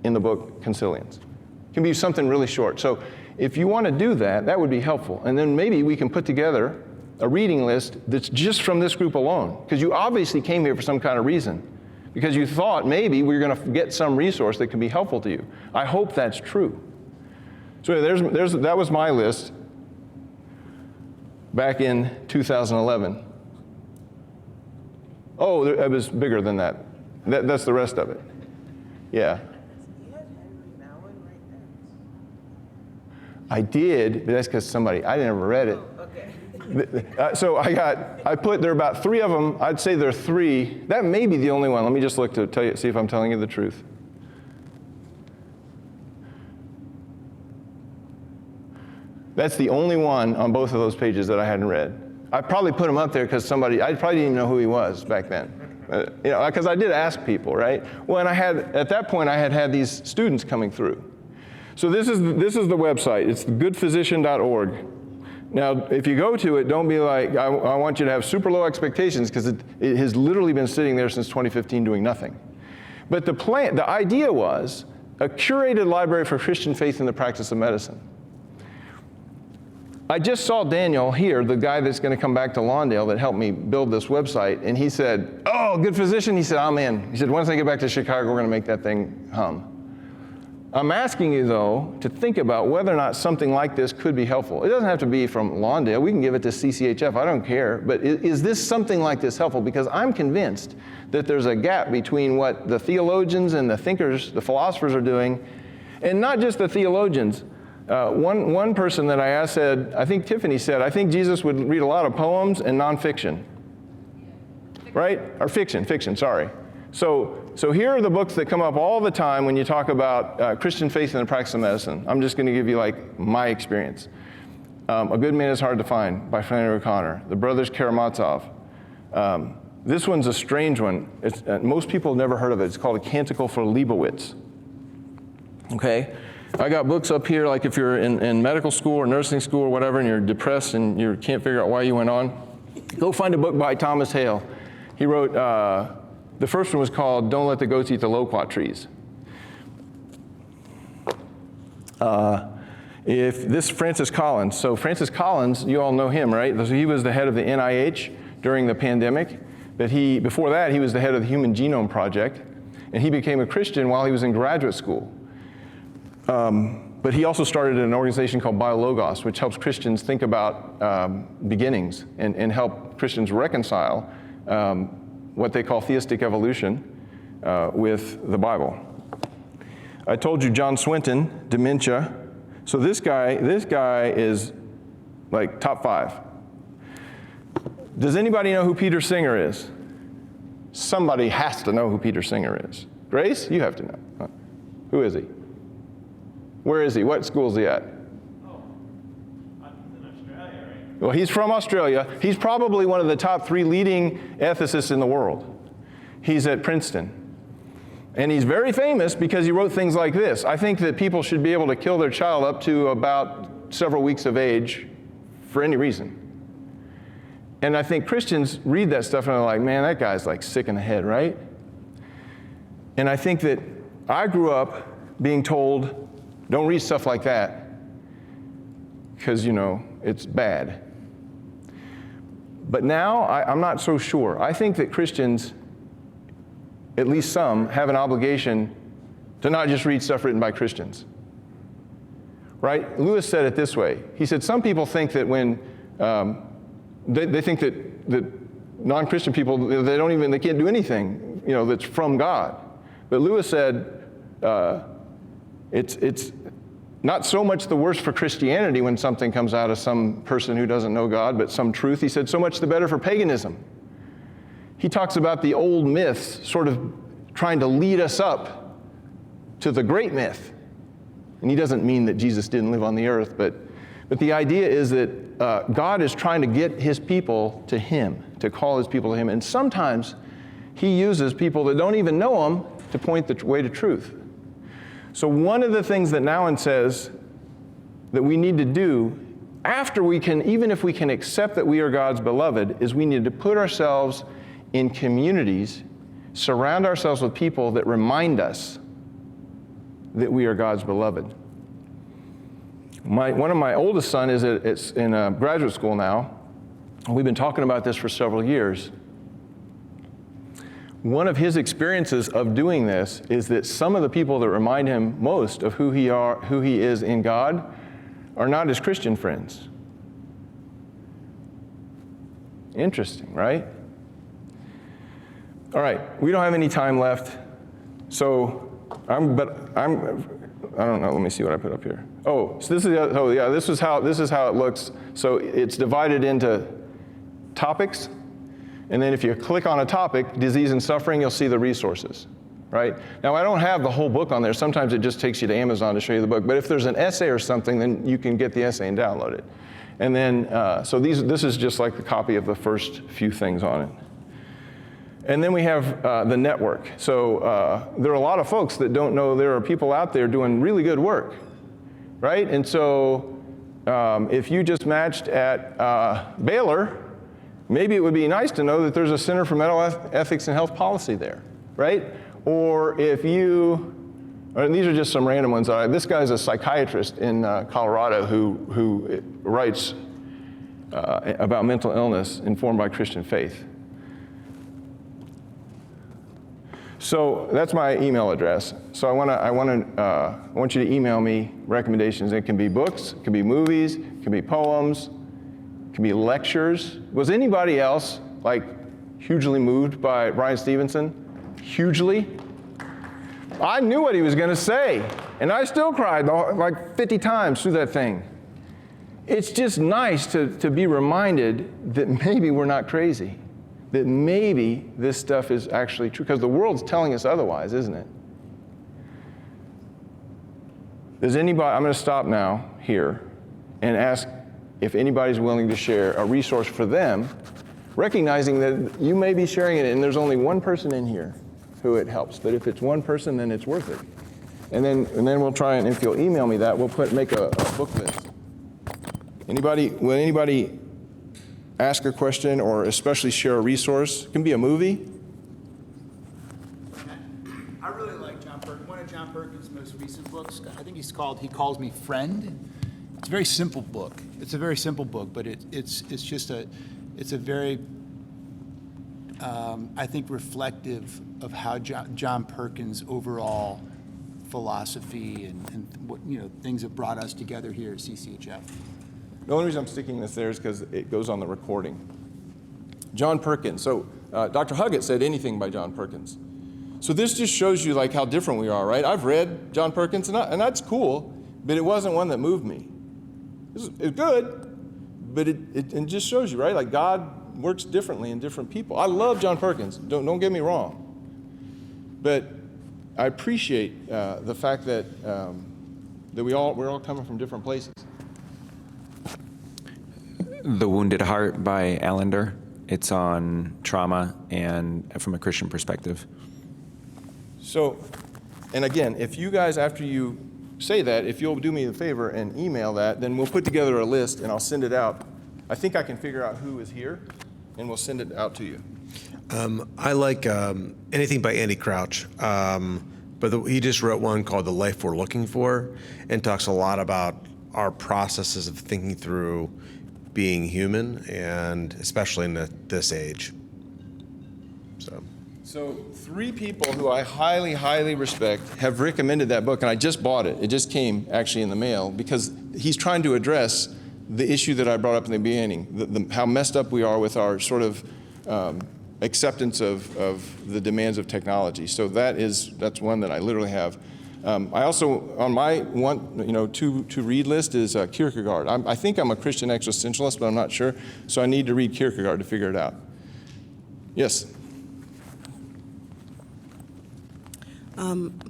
in the book Concilians. It can be something really short. So if you want to do that, that would be helpful. And then maybe we can put together a reading list that's just from this group alone, because you obviously came here for some kind of reason, because you thought maybe we were going to get some resource that could be helpful to you. I hope that's true. So that was my list back in 2011. Oh, it was bigger than that. That's the rest of it. Yeah. You had Henry Nouwen right there. I did, but that's because I never read it. Oh, okay. So there are about 3 of them. I'd say there are 3. That may be the only one. Let me just look to see if I'm telling you the truth. That's the only one on both of those pages that I hadn't read. I probably put him up there because I probably didn't even know who he was back then. Because I did ask people, right? Well, and at that point, I had these students coming through. So this is the website. It's thegoodphysician.org. Now, if you go to it, don't be like, I want you to have super low expectations, because it has literally been sitting there since 2015 doing nothing. But the idea was a curated library for Christian faith in the practice of medicine. I just saw Daniel here, the guy that's going to come back to Lawndale that helped me build this website, and he said, oh, good physician. He said, I'm in. He said, once I get back to Chicago, we're going to make that thing hum. I'm asking you, though, to think about whether or not something like this could be helpful. It doesn't have to be from Lawndale. We can give it to CCHF. I don't care. But is this something like this helpful? Because I'm convinced that there's a gap between what the theologians and the thinkers, the philosophers are doing, and not just the theologians. One person that I asked said, I think Tiffany said, I think Jesus would read a lot of poems and nonfiction. Right? Or fiction, sorry. So here are the books that come up all the time when you talk about Christian faith in the practice of medicine. I'm just going to give you like my experience. A Good Man is Hard to Find by Flannery O'Connor. The Brothers Karamazov. This one's a strange one. Most people have never heard of it. It's called A Canticle for Leibowitz. Okay? I got books up here, like if you're in medical school or nursing school or whatever, and you're depressed and you can't figure out why you went on, go find a book by Thomas Hale. He wrote, the first one was called Don't Let the Goats Eat the Loquat Trees. Francis Collins. So Francis Collins, you all know him, right? So he was the head of the NIH during the pandemic. But before that, he was the head of the Human Genome Project. And he became a Christian while he was in graduate school. But he also started an organization called BioLogos, which helps Christians think about beginnings and help Christians reconcile what they call theistic evolution with the Bible. I told you John Swinton, dementia. So this guy is like top 5. Does anybody know who Peter Singer is? Somebody has to know who Peter Singer is. Grace, you have to know. Huh? Who is he? Where is he? What school is he at? Oh, he's in Australia, right? Well, he's from Australia. He's probably one of the top 3 leading ethicists in the world. He's at Princeton. And he's very famous because he wrote things like this. I think that people should be able to kill their child up to about several weeks of age for any reason. And I think Christians read that stuff and they're like, man, that guy's like sick in the head, right? And I think that I grew up being told, don't read stuff like that because, it's bad. But now I'm not so sure. I think that Christians, at least some, have an obligation to not just read stuff written by Christians. Right? Lewis said it this way. He said, some people think that when they think that non-Christian people, they can't do anything, that's from God. But Lewis said, it's not so much the worse for Christianity when something comes out of some person who doesn't know God, but some truth. He said, so much the better for paganism. He talks about the old myths sort of trying to lead us up to the great myth. And he doesn't mean that Jesus didn't live on the earth, but the idea is that God is trying to get his people to him, to call his people to him. And sometimes he uses people that don't even know him to point the way to truth. So one of the things that Nouwen says that we need to do after we can, even if we can accept that we are God's beloved, is we need to put ourselves in communities, surround ourselves with people that remind us that we are God's beloved. One of my oldest son is in graduate school now. We've been talking about this for several years. One of his experiences of doing this is that some of the people that remind him most of who he is in God are not his Christian friends. Interesting, right? All right, we don't have any time left, so I don't know. Let me see what I put up here. Oh, so this is how it looks. So it's divided into topics. And then if you click on a topic, disease and suffering, you'll see the resources, right? Now, I don't have the whole book on there. Sometimes it just takes you to Amazon to show you the book. But if there's an essay or something, then you can get the essay and download it. And then, so this is just like the copy of the first few things on it. And then we have the network. So there are a lot of folks that don't know there are people out there doing really good work, right? And so if you just matched at Baylor, maybe it would be nice to know that there's a Center for Mental Ethics and Health Policy there, right? Or if you, and these are just some random ones. This guy's a psychiatrist in Colorado who writes about mental illness informed by Christian faith. So that's my email address. So I want you to email me recommendations. It can be books, it can be movies, it can be poems, it can be lectures. Was anybody else like hugely moved by Brian Stevenson? Hugely? I knew what he was going to say, and I still cried like 50 times through that thing. It's just nice to be reminded that maybe we're not crazy, that maybe this stuff is actually true, because the world's telling us otherwise, isn't it? Does anybody, I'm going to stop now here and ask if anybody's willing to share a resource for them, recognizing that you may be sharing it and there's only one person in here who it helps. But if it's one person, then it's worth it. And then we'll try, and if you'll email me that, we'll make a book list. Will anybody ask a question or especially share a resource? It can be a movie. I really like John Perkins. One of John Perkins' most recent books, I think He Calls Me Friend. It's a very simple book. It's a very simple book, but it's a very, I think, reflective of how John Perkins' overall philosophy and what, things that brought us together here at CCHF. The only reason I'm sticking this there is because it goes on the recording. John Perkins. So Dr. Huggett said anything by John Perkins. So this just shows you like how different we are, right? I've read John Perkins, and that's cool, but it wasn't one that moved me. It's good, but it just shows you, right? Like God works differently in different people. I love John Perkins. Don't get me wrong, but I appreciate the fact that we're all coming from different places. The Wounded Heart by Allender. It's on trauma and from a Christian perspective. So, and again, if you guys, after you say that, if you'll do me a favor and email that, then we'll put together a list and I'll send it out. I think I can figure out who is here, and we'll send it out to you. I like anything by Andy Crouch, but he just wrote one called The Life We're Looking For, and talks a lot about our processes of thinking through being human, and especially in this age. So 3 people who I highly, highly respect have recommended that book, and I just bought it. It just came actually in the mail, because he's trying to address the issue that I brought up in the beginning, how messed up we are with our sort of acceptance of the demands of technology. So that's one that I literally have. I also, on my to read list is Kierkegaard. I think I'm a Christian existentialist, but I'm not sure. So I need to read Kierkegaard to figure it out. Yes?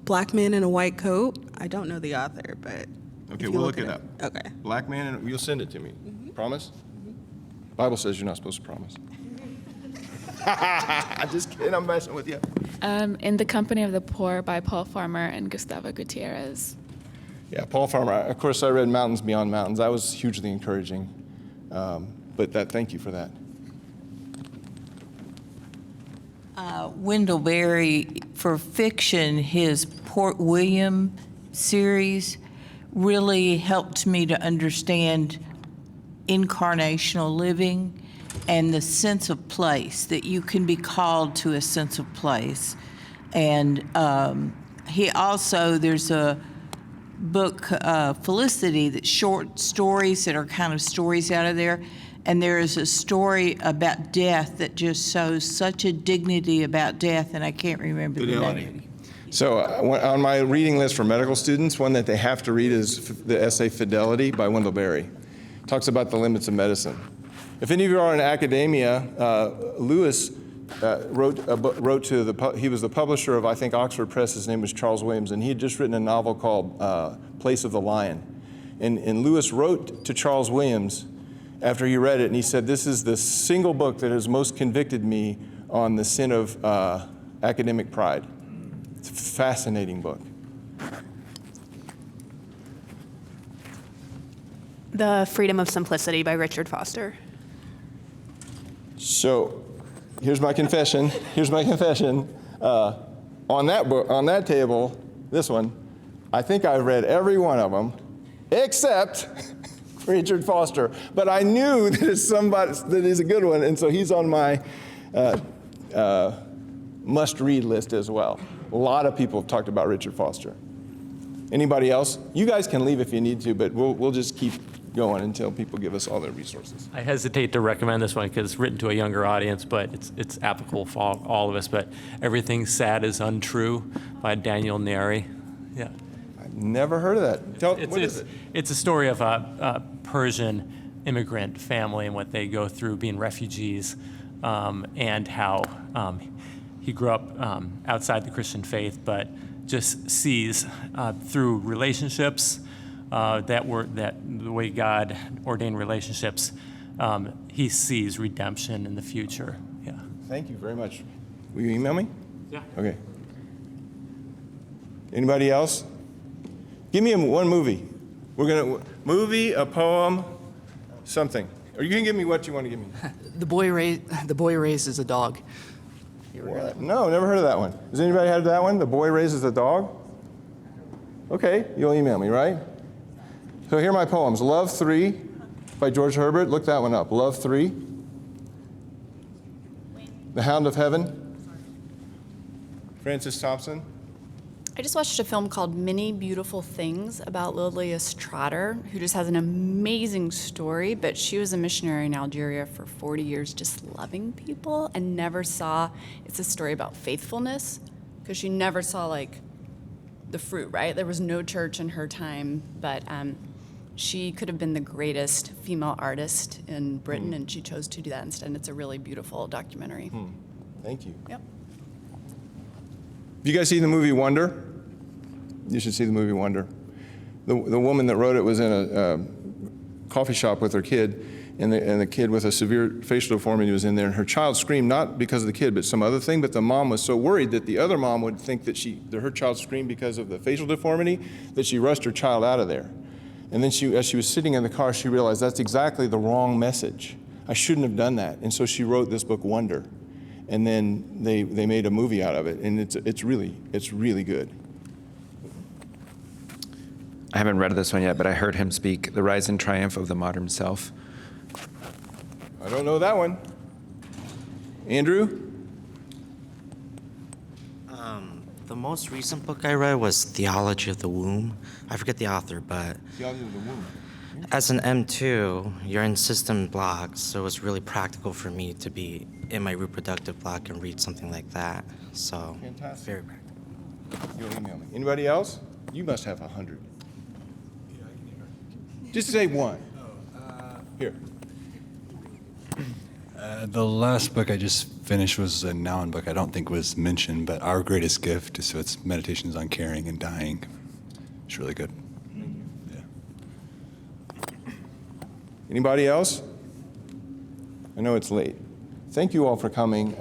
Black Man in a White Coat. I don't know the author, but Okay, we'll look it up. Okay. Black man, and you'll send it to me. Promise? Bible says you're not supposed to promise. I'm just kidding, I'm messing with you. In the Company of the Poor by Paul Farmer and Gustavo Gutierrez. Yeah, Paul Farmer. Of course, I read Mountains Beyond Mountains. That was hugely encouraging. Thank you for that. Wendell Berry, for fiction, his Port William series really helped me to understand incarnational living and the sense of place, that you can be called to a sense of place. And there's a book, Felicity, that's short stories that are kind of stories out of there. And there is a story about death that just shows such a dignity about death, and I can't remember the name. So on my reading list for medical students, one that they have to read is the essay Fidelity by Wendell Berry. It talks about the limits of medicine. If any of you are in academia, Lewis wrote to he was the publisher of, I think, Oxford Press. His name was Charles Williams, and he had just written a novel called Place of the Lion. And Lewis wrote to Charles Williams after he read it, and he said, this is the single book that has most convicted me on the sin of academic pride. It's a fascinating book. The Freedom of Simplicity by Richard Foster. So, here's my confession. On that book, on that table, this one, I think I've read every one of them, except Richard Foster. But I knew that it's somebody that is a good one, and so he's on my must-read list as well. A lot of people have talked about Richard Foster. Anybody else? You guys can leave if you need to, but we'll just keep going until people give us all their resources. I hesitate to recommend this one because it's written to a younger audience, but it's applicable for all of us. But Everything Sad is Untrue by Daniel Neri. Yeah. I've never heard of that. What is it? It's a story of a Persian immigrant family and what they go through being refugees, and how he grew up outside the Christian faith, but just sees through relationships that the way God ordained relationships, he sees redemption in the future. Yeah. Thank you very much. Will you email me? Yeah. Okay. Anybody else? Give me one movie. We're gonna a poem, something. Or you can give me what you want to give me. The boy raises a dog. What? No, never heard of that one. Has anybody had that one? The Boy Raises a Dog? Okay, you'll email me, right? So here are my poems. Love 3 by George Herbert. Look that one up. Love 3. The Hound of Heaven. Francis Thompson. I just watched a film called Many Beautiful Things about Lilias Trotter, who just has an amazing story, but she was a missionary in Algeria for 40 years just loving people and never saw, it's a story about faithfulness, because she never saw like the fruit, right? There was no church in her time, but she could have been the greatest female artist in Britain, and she chose to do that instead, and it's a really beautiful documentary. Thank you. Yep. Have you guys seen the movie Wonder? You should see the movie Wonder. The woman that wrote it was in a coffee shop with her kid, and the kid with a severe facial deformity was in there, and her child screamed, not because of the kid, but some other thing, but the mom was so worried that the other mom would think that her child screamed because of the facial deformity, that she rushed her child out of there. And then as she was sitting in the car, she realized that's exactly the wrong message. I shouldn't have done that. And so she wrote this book, Wonder. And then they made a movie out of it, and it's really good. I haven't read this one yet, but I heard him speak The Rise and Triumph of the Modern Self. I don't know that one. Andrew? The most recent book I read was Theology of the Womb. I forget the author, but Theology of the Womb. as an M2, you're in system blocks, so it was really practical for me to be in my reproductive block and read something like that. So, Fantastic. very practical. You'll email me. Anybody else? You must have 100. Just say one. Here. The last book I just finished was a Noun book I don't think was mentioned, but Our Greatest Gift. So it's meditations on caring and dying. It's really good. Yeah. Anybody else? I know it's late. Thank you all for coming.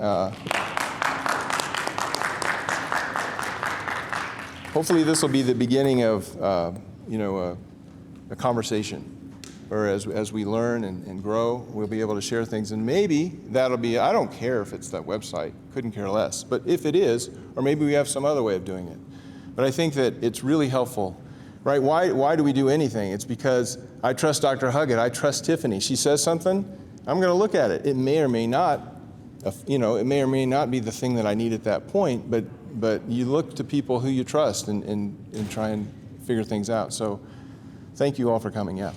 Hopefully this will be the beginning of, a conversation. Or as we learn and grow, we'll be able to share things. And maybe that'll be, I don't care if it's that website, couldn't care less. But if it is, or maybe we have some other way of doing it. But I think that it's really helpful, right? Why do we do anything? It's because I trust Dr. Huggett, I trust Tiffany. She says something, I'm gonna look at it. It may or may not, it may or may not be the thing that I need at that point, but you look to people who you trust and try and figure things out. So thank you all for coming, yeah.